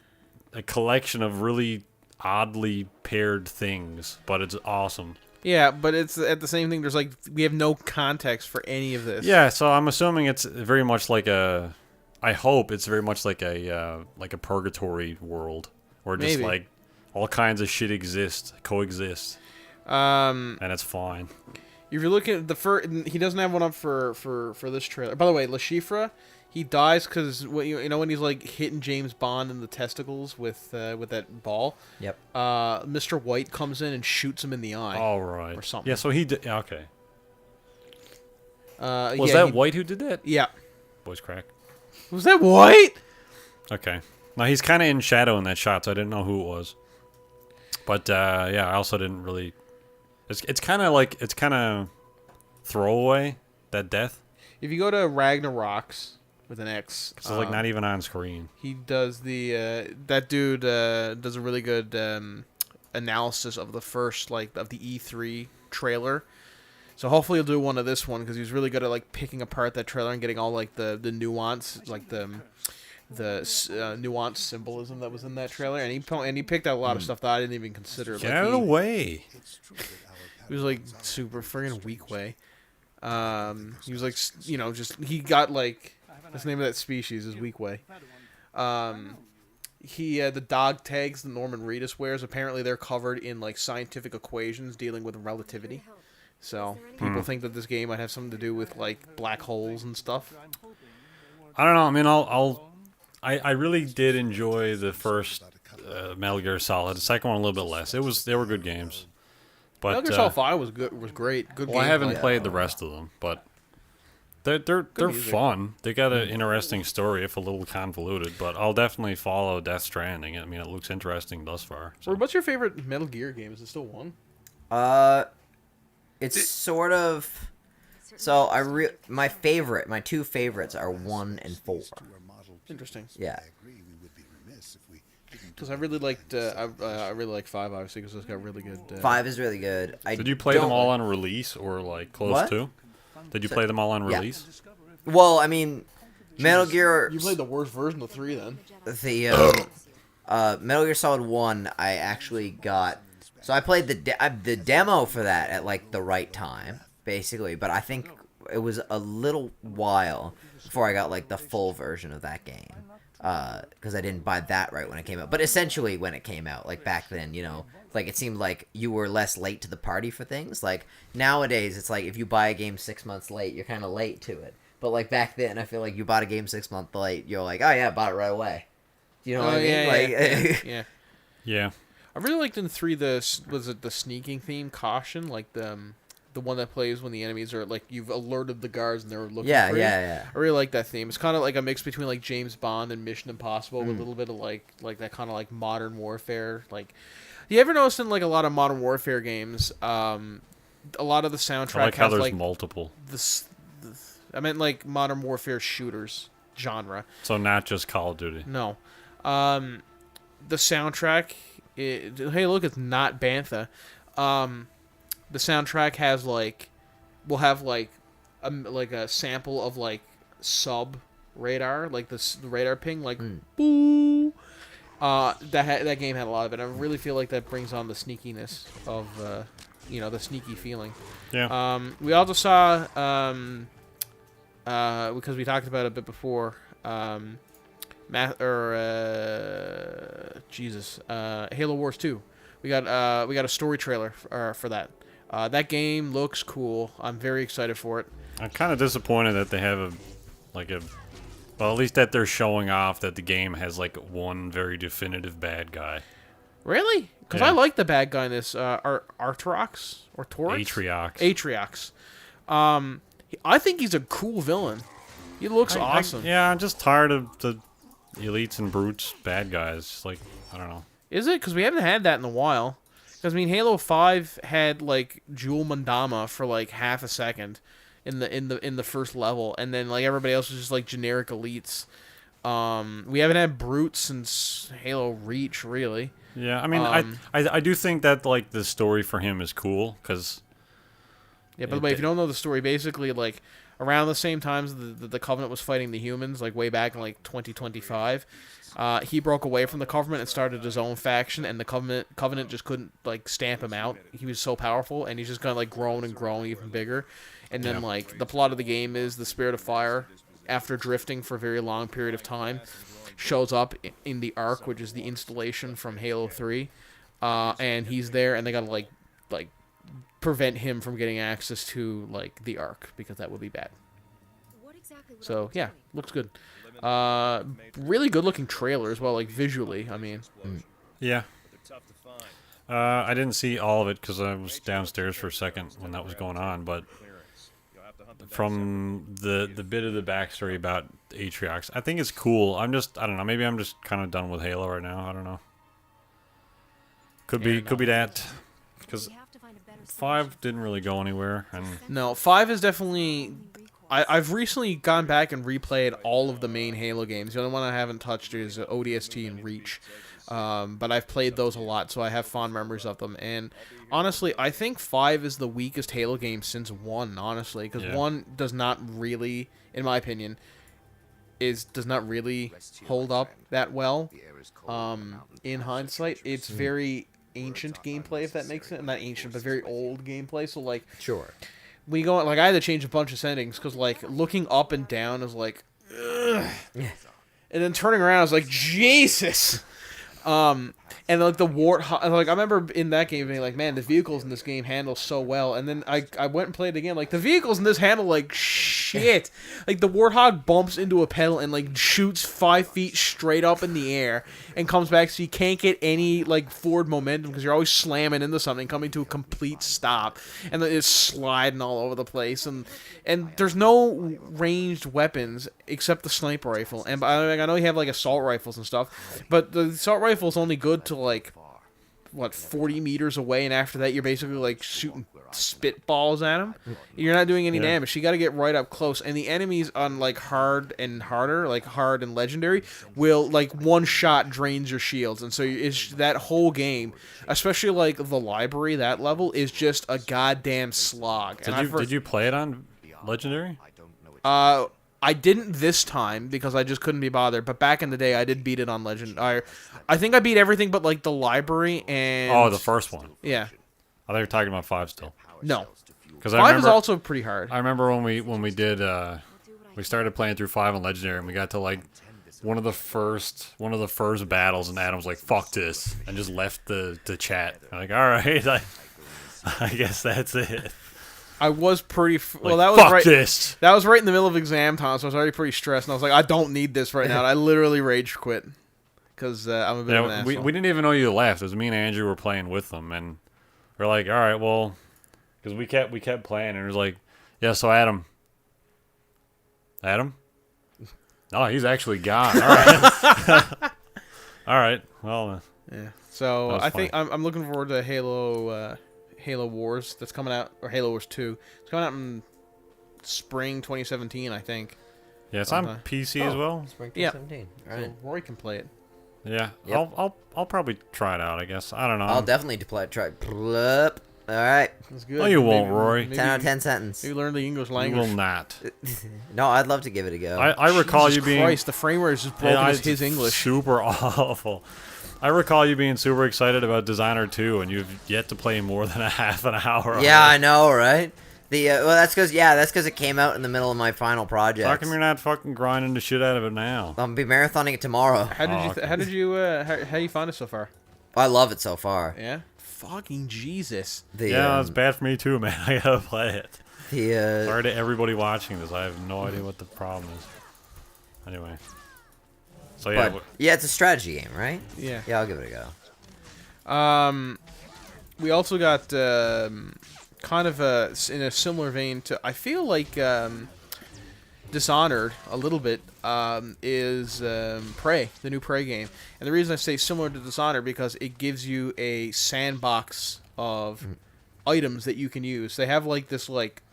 S1: collection of really oddly paired things, but it's awesome.
S2: Yeah, but it's at the same thing. There's like we have no context for any of this.
S1: Yeah, so I'm assuming it's very much like I hope it's very much like a purgatory world where just
S2: Maybe.
S1: like all kinds of shit coexist,
S2: Um,
S1: and it's fine.
S2: if you're looking at the first, he doesn't have one up for this trailer. By the way, Le Chiffre, he dies because you know when he's like hitting James Bond in the testicles with that ball.
S3: Yep.
S2: Mr. White comes in and shoots him in the eye.
S1: All right.
S2: Or something.
S1: Yeah, so he did. Yeah, okay. Was
S2: yeah,
S1: that White who did that?
S2: Yeah.
S1: Voice crack.
S2: Was that White?
S1: Okay. Now he's kind of in shadow in that shot, so I didn't know who it was. But yeah, I also didn't really. It's kind of throwaway, that death.
S2: If you go to Ragnarok's with an X,
S1: It's like not even on screen.
S2: he does that dude does a really good analysis of the first of the E3 trailer. So hopefully he'll do one of this one because he was really good at like picking apart that trailer and getting all like the nuance, like the nuanced symbolism that was in that trailer, and he picked out a lot of stuff that I didn't even consider.
S1: Get out of the way.
S2: He was like super friggin' weak way. He was like, he got like, that's the name of that species is weak way. The dog tags that Norman Reedus wears, apparently they're covered in like scientific equations dealing with relativity. So people think that this game might have something to do with like black holes and stuff.
S1: I don't know. I mean, I really did enjoy the first Metal Gear Solid. The second one a little bit less. They were good games. But
S2: Metal Gear Solid 5 was great. Good.
S1: Well, I haven't
S2: gameplay.
S1: played the rest of them, but they're fun. They got an interesting story, if a little convoluted. But I'll definitely follow Death Stranding. I mean, it looks interesting thus far. So.
S2: What's your favorite Metal Gear game? Is it still one?
S3: It's sort of. So my two favorites are 1 and 4.
S2: Interesting.
S3: Yeah.
S2: Because I really liked, I really like 5 obviously because it's got really good.
S3: 5 is really good.
S1: Did you play them all on release or like close to? Did you play them all on release?
S3: Well, I mean, Metal Gear.
S2: You played the worst version of 3 then.
S3: The Metal Gear Solid 1, I actually got. So I played the demo for that at like the right time, basically. But I think it was a little while before I got like the full version of that game, because I didn't buy that right when it came out. But essentially, when it came out, like back then, like it seemed like you were less late to the party for things. Like nowadays, it's like if you buy a game 6 months late, you're kind of late to it. But like back then, I feel like you bought a game 6 months late, you're like, oh yeah, I bought it right away. You know what I mean?
S2: Yeah.
S1: Yeah.
S2: I really liked in 3 the sneaking theme, Caution, like the one that plays when the enemies are like you've alerted the guards and they're looking for you.
S3: Yeah.
S2: I really like that theme. It's kind of like a mix between like James Bond and Mission Impossible with a little bit of like that kind of like modern warfare. Like, you ever notice in like a lot of modern warfare games, a lot of the soundtrack
S1: I like how
S2: has
S1: there's
S2: like
S1: multiple.
S2: I meant like modern warfare shooters genre.
S1: So not just Call of Duty.
S2: No, the soundtrack. Hey, look, it's not Bantha. The soundtrack has will have a sample of like sub radar, like the radar ping, like boo. That game had a lot of it. I really feel like that brings on the sneakiness of the sneaky feeling.
S1: Yeah.
S2: We also saw because we talked about it a bit before. Halo Wars 2. We got a story trailer for that. That game looks cool. I'm very excited for it.
S1: I'm kind of disappointed that they have well, at least that they're showing off that the game has like one very definitive bad guy.
S2: Really? Because
S1: Yeah.
S2: I like the bad guy in this. Artrox or Torix?
S1: Atriox.
S2: I think he's a cool villain. He looks awesome.
S1: I'm just tired of the elites and brutes bad guys. Like, I don't know.
S2: Is it? Because we haven't had that in a while. Because, I mean, Halo 5 had, like, Jewel Mandama for, like, half a second in the first level. And then, like, everybody else was just, like, generic elites. We haven't had brutes since Halo Reach, really.
S1: Yeah, I mean, I do think that, like, the story for him is cool, because...
S2: Yeah, by the way, if you don't know the story, basically, like, around the same times the Covenant was fighting the humans, like, way back in, like, 2025... he broke away from the Covenant and started his own faction, and the Covenant just couldn't like stamp him out. He was so powerful, and he's just kind of like grown and grown even bigger. And then like the plot of the game is the Spirit of Fire, after drifting for a very long period of time, shows up in the Ark, which is the installation from Halo 3, and he's there, and they gotta like prevent him from getting access to like the Ark because that would be bad. So yeah, looks good. Really good looking trailer as well, like visually. I mean,
S1: Yeah. I didn't see all of it because I was downstairs for a second when that was going on, but from the bit of the backstory about Atriox. I think it's cool. I don't know. Maybe I'm just kind of done with Halo right now. I don't know. Could be that, because 5 didn't really go anywhere, and
S2: No, 5 is definitely... I've recently gone back and replayed all of the main Halo games. The only one I haven't touched is ODST and Reach. But I've played those a lot, so I have fond memories of them. And honestly, I think 5 is the weakest Halo game since 1, honestly. Because 1 does not really, in my opinion, does not really hold up that well. In hindsight, it's very ancient gameplay, if that makes sense. Not ancient, but very old gameplay. So, like...
S3: Sure.
S2: We go like I had to change a bunch of settings because like looking up and down is like, ugh. And then turning around is like Jesus. And like the warthog, like I remember in that game being like, man, the vehicles in this game handle so well. And then I went and played it again. Like the vehicles in this handle like shit. Like the warthog bumps into a pedal and like shoots 5 feet straight up in the air and comes back, so you can't get any like forward momentum because you're always slamming into something, coming to a complete stop, and then it's sliding all over the place. And there's no ranged weapons except the sniper rifle. And I know you have like assault rifles and stuff, but the assault rifle is only good to like, what, 40 meters away, and after that you're basically like shooting spitballs at them. You're not doing any damage. You got to get right up close, and the enemies on like hard and harder, like hard and legendary, will like one shot drains your shields. And so it's that whole game, especially like the library, that level is just a goddamn slog.
S1: Did you play it on legendary?
S2: I didn't this time because I just couldn't be bothered. But back in the day, I did beat it on Legend. I think I beat everything but like the librry and...
S1: the first one.
S2: Yeah.
S1: I thought you were talking about 5 still.
S2: No.
S1: 'Cause
S2: 5 is also pretty hard.
S1: I remember when we did we started playing through 5 on legendary, and we got to like one of the first battles, and Adam's like, "Fuck this," and just left the chat. I'm like, all right, I guess that's it.
S2: I was pretty...
S1: Well,
S2: that was
S1: fuck
S2: right.
S1: This.
S2: That was right in the middle of exam time, so I was already pretty stressed. And I was like, I don't need this right now. And I literally rage quit because I'm a bit of an asshole.
S1: We didn't even know you left. It was me and Andrew were playing with them, and we're like, all right, well, because we kept playing, and it was like, yeah. So Adam. No, he's actually gone. All right. All right. Well.
S2: Yeah. So I think
S1: funny.
S2: I'm looking forward to Halo Wars that's coming out, or Halo Wars 2. It's coming out in spring 2017, I think.
S1: Yeah, it's on PC as well.
S3: Spring 2017.
S2: Yeah. So Rory can play it.
S1: Yeah,
S3: Yep.
S1: I'll probably try it out, I guess. I don't know.
S3: I'll definitely try. Plup. All right.
S2: That's good.
S1: No, you won't, Rory.
S3: 10 out of 10 sentence.
S2: You learn the English
S1: You
S2: language.
S1: will not.
S3: No, I'd love to give it a go.
S1: I recall
S2: Jesus
S1: you being...
S2: Christ, the frame rate is just broken as his English.
S1: Super awful. I recall you being super excited about Designer 2, and you've yet to play more than a half an hour.
S3: Yeah, I know, right? Well, that's because it came out in the middle of my final project.
S1: How come you're not fucking grinding the shit out of it now?
S3: I'll be marathoning it tomorrow.
S2: How did you find it so far?
S3: I love it so far.
S2: Yeah. Fucking Jesus.
S1: Yeah, it's bad for me too, man. I gotta play it. Sorry to everybody watching this. I have no idea what the problem is. Anyway. So yeah.
S3: But, yeah, it's a strategy game, right?
S2: Yeah.
S3: Yeah, I'll give it a go.
S2: We also got kind of in a similar vein to, I feel like Dishonored a little bit, is Prey, the new Prey game. And the reason I say similar to Dishonored because it gives you a sandbox of items that you can use. They have like this like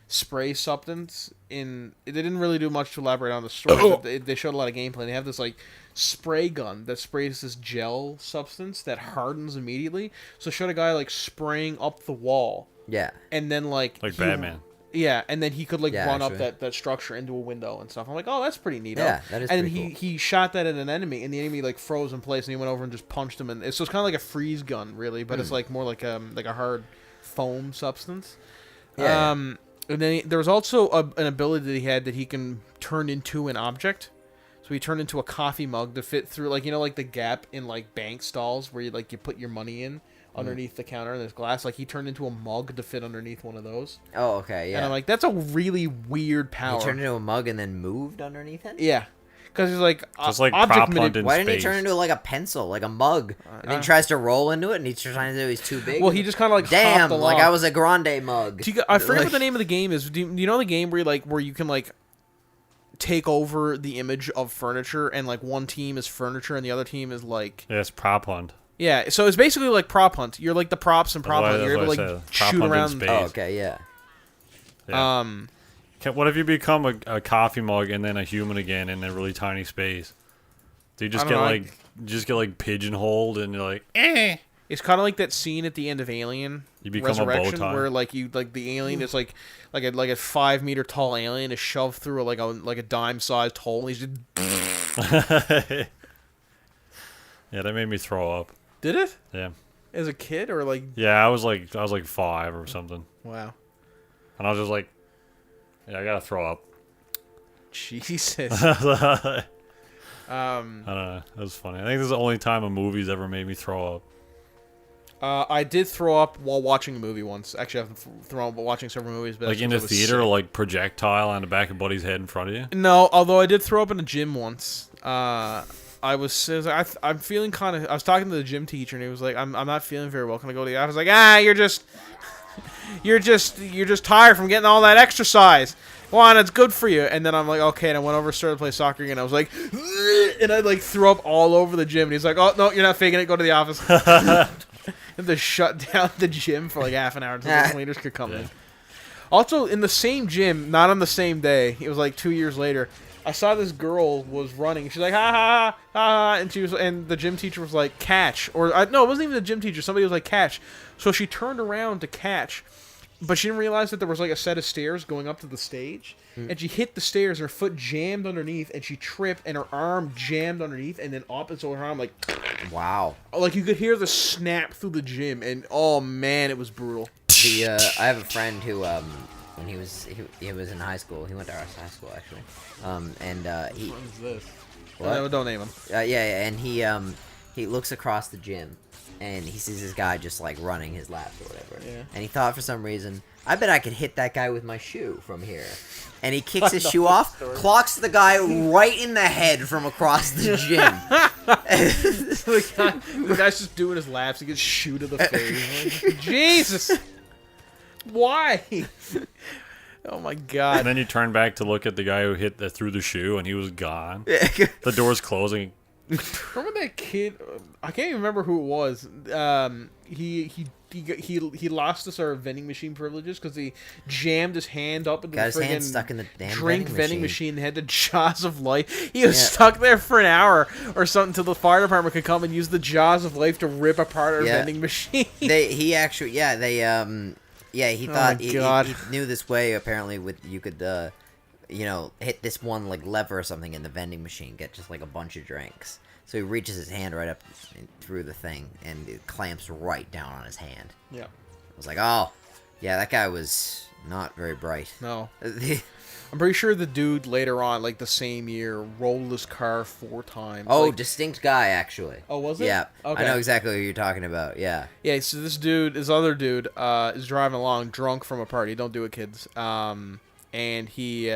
S2: spray substance in. They didn't really do much to elaborate on the story, but they showed a lot of gameplay. They have this like spray gun that sprays this gel substance that hardens immediately. So it showed a guy like spraying up the wall.
S3: Yeah.
S2: And then like
S1: Batman.
S2: Yeah, and then he could like run
S3: actually.
S2: up that structure into a window and stuff. I'm like, oh, that's pretty neat.
S3: Yeah, that is
S2: and
S3: pretty
S2: then he shot that at an enemy, and the enemy like froze in place, and he went over and just punched him. And so it's kind of like a freeze gun, really, but it's like more like a hard foam substance.
S3: Yeah.
S2: And then there was also an ability that he had that he can turn into an object. So he turned into a coffee mug to fit through, like, you know, like the gap in like bank stalls where you put your money in underneath the counter and there's glass. Like he turned into a mug to fit underneath one of those.
S3: Oh, okay, yeah.
S2: And I'm like, that's a really weird power.
S3: He turned into a mug and then moved underneath it?
S2: Yeah. Because he's like,
S1: Just like
S2: object
S1: prop
S2: manip-
S1: hunting.
S3: Why didn't he
S1: space.
S3: turn into like a pencil, like a mug? And then he tries to roll into it, and he's trying to do he's too big.
S2: Well, he just kind of like
S3: damn,
S2: hopped along.
S3: like I was a grande mug.
S2: I forget what the name of the game is. Do you know the game where you can like take over the image of furniture, and like one team is furniture and the other team is like
S1: Yeah, it's prop hunt.
S2: yeah. So it's basically like prop hunt. You're like the props and prop hunt. You're able to like shoot around.
S3: Oh, okay, yeah.
S1: Yeah. What if you become a coffee mug and then a human again in a really tiny space? Do you just get like pigeonholed and you're like, eh?
S2: It's kind of like that scene at the end of Alien
S1: You become a bow
S2: Resurrection
S1: tie.
S2: where like the alien is like a 5 meter tall alien is shoved through like a dime sized hole. And he's just
S1: Yeah, that made me throw up.
S2: did it
S1: Yeah.
S2: as a kid or like
S1: Yeah, I was like 5 or something.
S2: wow.
S1: And I was just like, yeah, I gotta throw up.
S2: Jesus.
S1: I don't know. That was funny. I think this is the only time a movie's ever made me throw up.
S2: I did throw up while watching a movie once. Actually, I've thrown up while watching several movies. But
S1: Like in the theater, like projectile on the back of Buddy's head in front of you.
S2: No, although I did throw up in a gym once. I'm feeling kind of. I was talking to the gym teacher, and he was like, "I'm not feeling very well. Can I go to the office?" I was like, you're just tired from getting all that exercise. Go on, it's good for you. And then I'm like, okay. And I went over, started to play soccer again. I was like, and I like threw up all over the gym. And he's like, oh no, you're not faking it. Go to the office. Had to shut down the gym for like half an hour until the cleaners could come in. Also, in the same gym, not on the same day. It was like 2 years later. I saw this girl was running. She's like, ha ha ha, and the gym teacher was like, catch, no, it wasn't even the gym teacher. Somebody was like, catch. So she turned around to catch, but she didn't realize that there was like a set of stairs going up to the stage, and she hit the stairs. Her foot jammed underneath, and she tripped, and her arm jammed underneath, and then up, and so her arm like,
S3: wow,
S2: like you could hear the snap through the gym, and oh man, it was brutal.
S3: I have a friend who when he was in high school, he went to our high school actually, he
S2: What is this?
S3: what?
S2: No, don't name him.
S3: Yeah, and he looks across the gym, and he sees this guy just like running his laps or whatever.
S2: Yeah.
S3: And he thought for some reason, I bet I could hit that guy with my shoe from here. And he kicks his shoe off, clocks the guy right in the head from across the gym.
S2: The guy's just doing his laps. He gets shoot to the face. Like, Jesus, why? Oh my God.
S1: And then you turn back to look at the guy who threw the shoe, and he was gone. The door's closing.
S2: Remember that kid? I can't even remember who it was. He lost us our vending machine privileges because he jammed his hand up into
S3: Got
S2: the
S3: his hand
S2: friggin'
S3: stuck in the damn
S2: drink
S3: vending
S2: machine. And had the jaws of life. He was stuck there for an hour or something until the fire department could come and use the jaws of life to rip apart our vending machine.
S3: He thought he knew this way. Apparently, you could hit this one like lever or something in the vending machine, get just like a bunch of drinks. So he reaches his hand right up through the thing, and it clamps right down on his hand.
S2: Yeah.
S3: I was like, oh, yeah, that guy was not very bright.
S2: No. I'm pretty sure the dude later on, like the same year, rolled his car 4 times.
S3: Oh,
S2: like,
S3: distinct guy, actually.
S2: Oh, was it?
S3: Yeah.
S2: Okay.
S3: I know exactly who you're talking about, yeah.
S2: Yeah, so this other dude, is driving along drunk from a party. Don't do it, kids. And he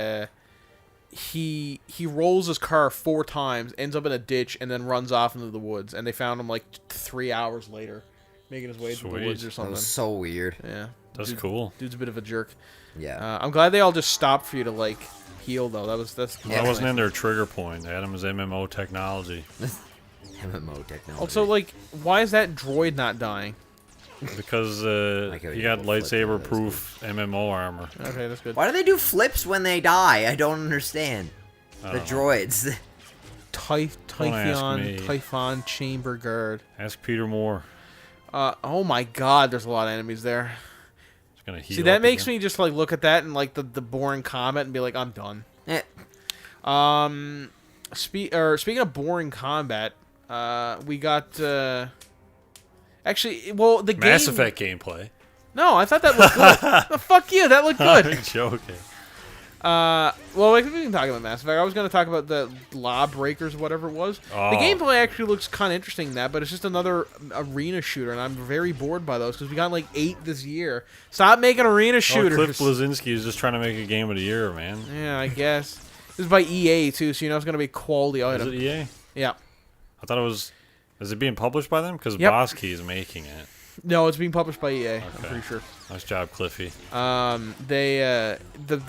S2: rolls his car 4 times, ends up in a ditch, and then runs off into the woods. And they found him like 3 hours later, making his way through the woods or
S3: That
S2: something.
S3: was so weird.
S2: Yeah,
S1: That's cool.
S2: Dude's a bit of a jerk.
S3: Yeah.
S2: I'm glad they all just stopped for you to like heal though. That
S1: wasn't in their trigger point. Adam's MMO technology.
S3: MMO technology.
S2: Also, like, why is that droid not dying?
S1: Because he got lightsaber-proof MMO armor.
S2: Okay, that's good.
S3: Why do they do flips when they die? I don't understand. The droids.
S2: Typhon Chamber Guard.
S1: Ask Peter Moore.
S2: Oh my God, there's a lot of enemies there.
S1: He's gonna heal.
S2: See, that
S1: up
S2: makes
S1: again.
S2: me just like look at that and like the boring combat and be like, I'm done.
S3: Eh.
S2: Speaking of boring combat, we got actually, well, the
S1: Mass Effect gameplay.
S2: No, I thought that looked good. No, fuck you, that looked good.
S1: I'm joking.
S2: Well, we can talk about Mass Effect. I was going to talk about the Lawbreakers, whatever it was.
S1: Oh.
S2: The gameplay actually looks kind of interesting in that, but it's just another arena shooter, and I'm very bored by those because we got like 8 this year. Stop making arena shooters.
S1: Cliff Blazinski is just trying to make a game of the year, man.
S2: Yeah, I guess. This is by EA too, so you know it's gonna be a quality
S1: Is
S2: item.
S1: it EA?
S2: Yeah.
S1: I thought it was. Is it being published by them? Because
S2: Yep.
S1: Boss Key is making it.
S2: No, it's being published by EA. I'm
S1: Okay.
S2: pretty sure.
S1: Nice job, Cliffy.
S2: The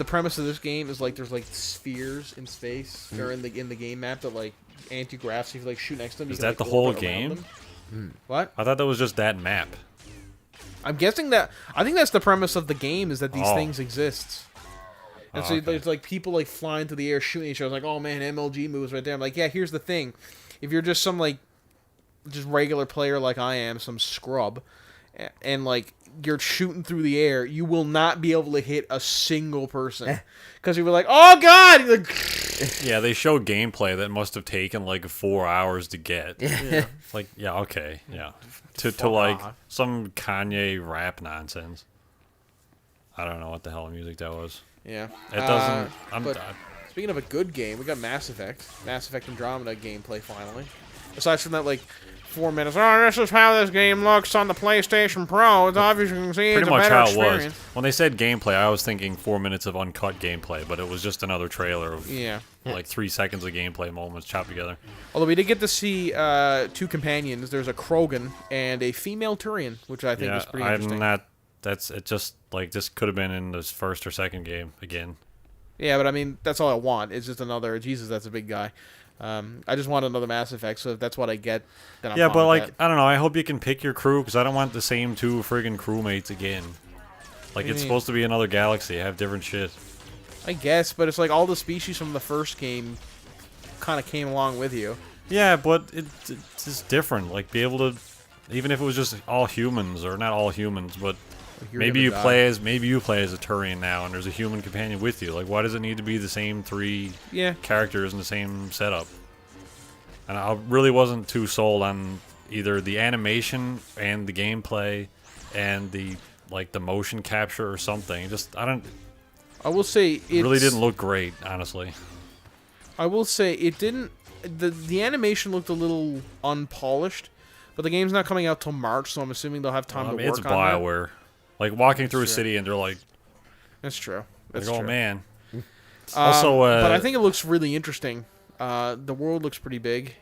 S2: premise of this game is like there's like spheres in space or in the game map that like anti-grav, so if you like shoot next to them.
S1: Is
S2: you can,
S1: that the
S2: like,
S1: whole
S2: orbit around
S1: game?
S2: them. What?
S1: I thought that was just that map.
S2: I'm guessing that. I think that's the premise of the game is that these
S1: Oh.
S2: things exist. And
S1: Oh,
S2: so
S1: okay.
S2: there's like people like flying through the air shooting each other. Like, oh man, MLG moves right there. I'm like, yeah, here's the thing. If you're just some like just regular player like I am, some scrub, and like you're shooting through the air, you will not be able to hit a single person because you'll be like, oh god. You're like,
S1: Yeah, they show gameplay that must have taken like 4 hours to get.
S2: yeah.
S1: Like, yeah, okay, yeah. To
S2: Fuck
S1: like
S2: off.
S1: some Kanye rap nonsense. I don't know what the hell music that was.
S2: Yeah.
S1: It doesn't.
S2: but speaking of a good game, we got Mass Effect Andromeda gameplay finally. Aside from that, like 4 minutes. Oh, this is how this game looks on the PlayStation Pro. It's obvious you can see it's
S1: pretty
S2: a
S1: much
S2: better
S1: how
S2: experience.
S1: it was. When they said gameplay, I was thinking 4 minutes of uncut gameplay, but it was just another trailer of
S2: Yeah.
S1: like 3 seconds of gameplay moments chopped together.
S2: Although we did get to see 2 companions. There's a Krogan and a female Turian, which I think
S1: Yeah,
S2: is pretty
S1: I'm
S2: interesting.
S1: not. That's it. Just like this could have been in this first or second game again.
S2: Yeah, but I mean, that's all I want. It's just another. Jesus, that's a big guy. I just want another Mass Effect, so if that's what I get, then I'm
S1: Yeah,
S2: fine
S1: but
S2: with
S1: like
S2: that.
S1: I don't know. I hope you can pick your crew because I don't want the same 2 friggin' crewmates again. Like
S2: do you
S1: it's
S2: mean?
S1: supposed to be another galaxy. Have different shit.
S2: I guess, but it's like all the species from the first game kind of came along with you.
S1: Yeah, but it's just different. Like be able to, even if it was just all humans or not all humans, but
S2: You're
S1: maybe
S2: gonna
S1: you
S2: die.
S1: play as a Turian now, and there's a human companion with you. Like why does it need to be the same 3
S2: Yeah.
S1: characters in the same setup? And I really wasn't too sold on either the animation and the gameplay and the motion capture or something. Just
S2: I will say
S1: it really didn't look great, honestly.
S2: I will say it didn't. The animation looked a little unpolished, but the game's not coming out till March, so I'm assuming they'll have time to
S1: It's
S2: work on that.
S1: BioWare. Like walking through a
S2: Sure.
S1: city and they're like,
S2: That's true. That's
S1: oh
S2: true.
S1: man. Also,
S2: but I think it looks really interesting. The world looks pretty big,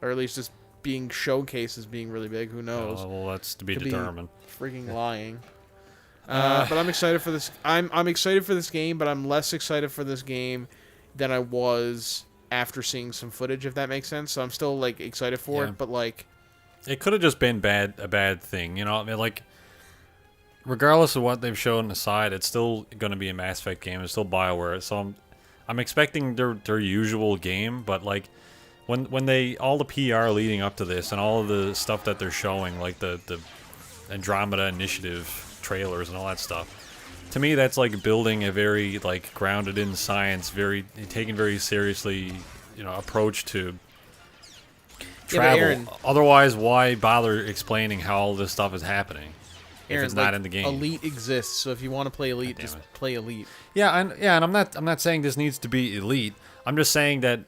S2: or at least it's being showcased as being really big. Who knows?
S1: well, that's to be
S2: Could be
S1: determined.
S2: Freaking lying. But I'm excited for this. I'm excited for this game, but I'm less excited for this game than I was after seeing some footage. If that makes sense. So I'm still like excited for
S1: Yeah.
S2: it, but like,
S1: It could have just been a bad thing, you know. I mean, like, regardless of what they've shown aside, it's still going to be a Mass Effect game. It's still BioWare, so I'm expecting their usual game. But like, when they all the PR leading up to this and all of the stuff that they're showing, like the Andromeda Initiative trailers and all that stuff, to me that's like building a very like grounded in science, very taken very seriously, approach to
S2: Yeah, but
S1: travel.
S2: Aaron-
S1: Otherwise, why bother explaining how all this stuff is happening if
S2: Aaron,
S1: it's not
S2: like,
S1: in the game?
S2: Elite exists, so if you want to play Elite,
S1: damn
S2: just
S1: it.
S2: play Elite.
S1: Yeah, and I'm not saying this needs to be elite. I'm just saying that,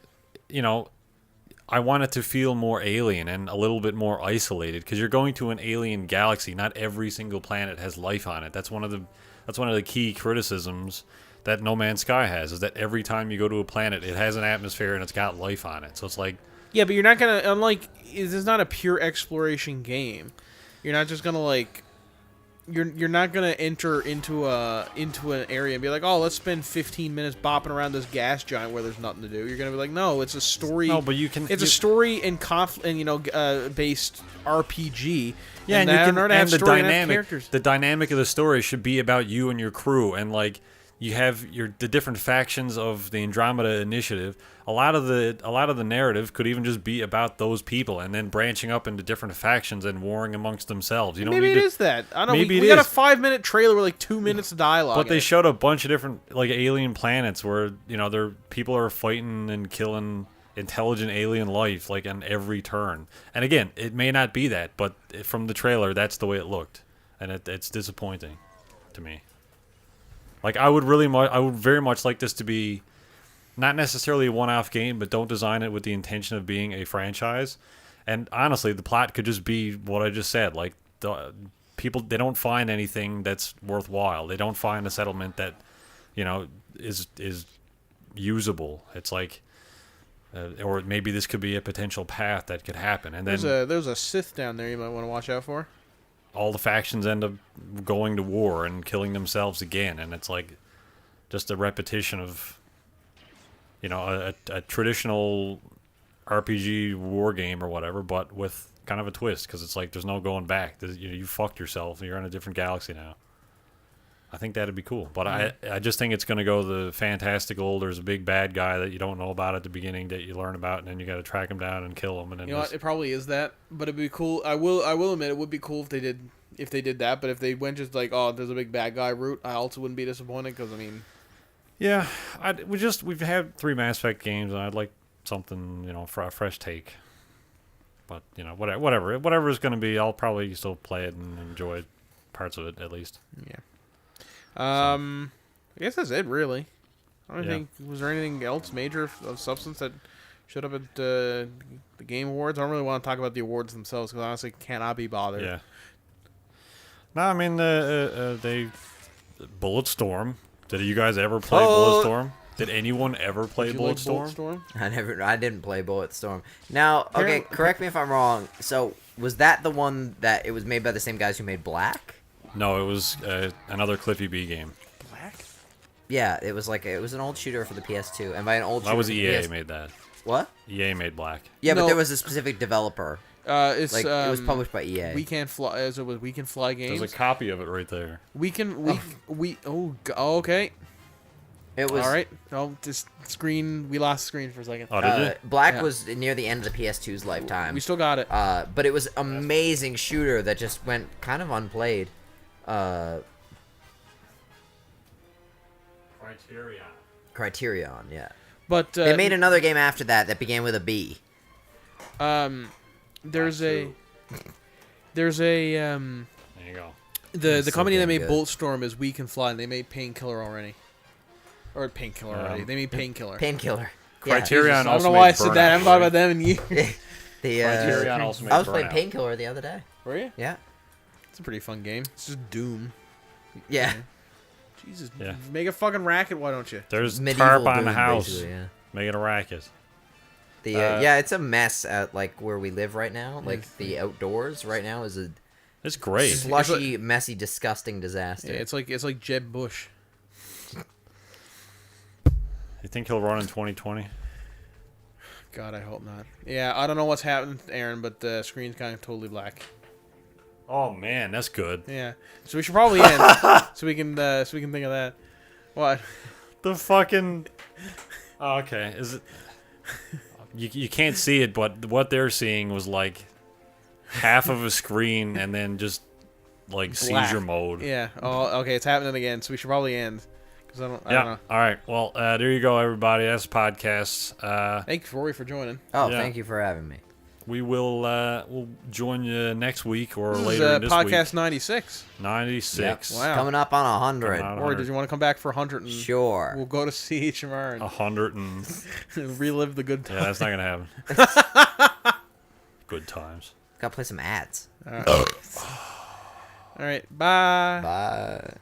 S1: I want it to feel more alien and a little bit more isolated because you're going to an alien galaxy. Not every single planet has life on it. That's one of the key criticisms that No Man's Sky has, is that every time you go to a planet, it has an atmosphere and it's got life on it. So it's like,
S2: Yeah, but you're not gonna. Unlike, this is not a pure exploration game. You're not just gonna like. You're not gonna enter into an area and be like, oh, let's spend 15 minutes bopping around this gas giant where there's nothing to do. You're gonna be like, no, it's a story.
S1: no, but you can.
S2: It's a story and based RPG.
S1: Yeah, and
S2: that
S1: you
S2: in
S1: can,
S2: order to have
S1: and the
S2: story and have
S1: dynamic,
S2: characters.
S1: the dynamic of the story should be about you and your crew, and like you have the different factions of the Andromeda Initiative. A lot of the narrative could even just be about those people, and then branching up into different factions and warring amongst themselves. You don't
S2: Maybe
S1: need
S2: it
S1: to,
S2: is that. I don't know.
S1: Maybe
S2: We
S1: it
S2: got a
S1: is.
S2: 5-minute trailer with like 2 minutes of dialogue.
S1: But
S2: in
S1: they
S2: it.
S1: showed a bunch of different like alien planets where their people are fighting and killing intelligent alien life like on every turn. And again, it may not be that, but from the trailer, that's the way it looked, and it's disappointing to me. Like I would very much like this to be not necessarily a one-off game, but don't design it with the intention of being a franchise. And honestly, the plot could just be what I just said. Like the people, they don't find anything that's worthwhile. They don't find a settlement that, is usable. It's like, or maybe this could be a potential path that could happen. And then
S2: there's a Sith down there you might want to watch out for.
S1: all the factions end up going to war and killing themselves again, and it's like just a repetition of, a traditional RPG war game or whatever, but with kind of a twist, because it's like there's no going back. You fucked yourself. You're in a different galaxy now. I think that'd be cool, but I just think it's going to go the fantastical. There's a big bad guy that you don't know about at the beginning that you learn about, and then you got to track him down and kill him. And then
S2: You know what? It probably is that, but it'd be cool. I will admit it would be cool if they did that. But if they went just like, oh, there's a big bad guy route, I also wouldn't be disappointed because I mean,
S1: yeah, we've had 3 Mass Effect games, and I'd like something for a fresh take. But whatever it's going to be, I'll probably still play it and enjoy parts of it at least.
S2: Yeah. I guess that's it, really. I don't think was there anything else major of substance that showed up at the Game Awards. I don't really want to talk about the awards themselves because honestly, cannot be bothered.
S1: Yeah. No, I mean they Bulletstorm. Did you guys ever play Bulletstorm? Did anyone ever play Bulletstorm?
S3: I didn't play Bulletstorm. Now, okay, correct me if I'm wrong. So, was that the one that it was made by the same guys who made Black?
S1: No, it was another Cliffy B game.
S2: Black?
S3: Yeah, it was an old shooter for the PS2, and by an old shooter
S1: That was
S3: for the
S1: EA
S3: PS...
S1: made that.
S3: What?
S1: EA made Black.
S3: Yeah,
S2: No.
S3: but there was a specific developer.
S2: It
S3: was published by EA.
S2: We Can Fly. As it was We Can Fly Games.
S1: There's a copy of it right there.
S2: Okay.
S3: It was
S2: All right. Oh, just screen. We lost screen for a second.
S1: Oh, did you?
S3: Black
S2: Yeah.
S3: was near the end of the PS2's lifetime.
S2: We still got it.
S3: But it was amazing shooter that just went kind of unplayed. Criterion, yeah.
S2: But
S3: They made another game after that began with a B.
S2: there's a
S1: There you go.
S2: the
S3: so
S2: company that
S3: damn
S2: made
S3: good.
S2: Bulletstorm is We Can Fly, and they made Painkiller already. Or Painkiller already. They made Painkiller.
S3: Painkiller.
S1: Criterion
S2: I don't
S1: also
S2: know why I
S1: made
S2: said that. I haven't thought about them in years.
S1: Criterion also made
S3: I was playing
S1: Burnout.
S3: Painkiller the other day.
S2: Were you?
S3: Yeah.
S2: It's a pretty fun game. It's just Doom.
S3: Yeah.
S2: Jesus.
S1: Yeah.
S2: Make a fucking racket, why don't you?
S1: There's
S3: Medieval
S1: tarp on
S3: Doom,
S1: the house,
S3: basically, yeah.
S1: making a racket.
S3: Yeah, it's a mess at like where we live right now. Like the outdoors right now is a
S1: It's great.
S3: slushy, messy, disgusting disaster.
S2: Yeah, it's like Jeb Bush.
S1: You think he'll run in 2020?
S2: God, I hope not. Yeah, I don't know what's happening, Aaron, but the screen's kind of totally black.
S1: Oh man, that's good.
S2: Yeah, so we should probably end so we can think of that. What?
S1: The fucking. Oh, okay, is it? You can't see it, but what they're seeing was like half of a screen and then just like
S2: Black.
S1: seizure mode.
S2: Yeah. Oh, okay. It's happening again, so we should probably end because I don't know.
S1: All right. Well, there you go, everybody. That's the podcast.
S2: Thanks, Rory, for joining.
S3: Oh,
S1: Yeah.
S3: thank you for having me.
S1: We will we'll join you next week or
S2: This
S1: later
S2: is
S1: in this
S2: podcast
S1: week.
S2: 96.
S1: 96.
S2: Yep. Wow.
S3: Coming up on 100.
S1: Coming on.
S2: Rory, did you want to come back for 100? And
S3: Sure.
S2: We'll go to CHMR
S1: 100 and
S2: and relive the good times.
S1: yeah, that's not gonna happen. Good times.
S3: Gotta play some ads.
S2: All right. Bye.
S3: Bye.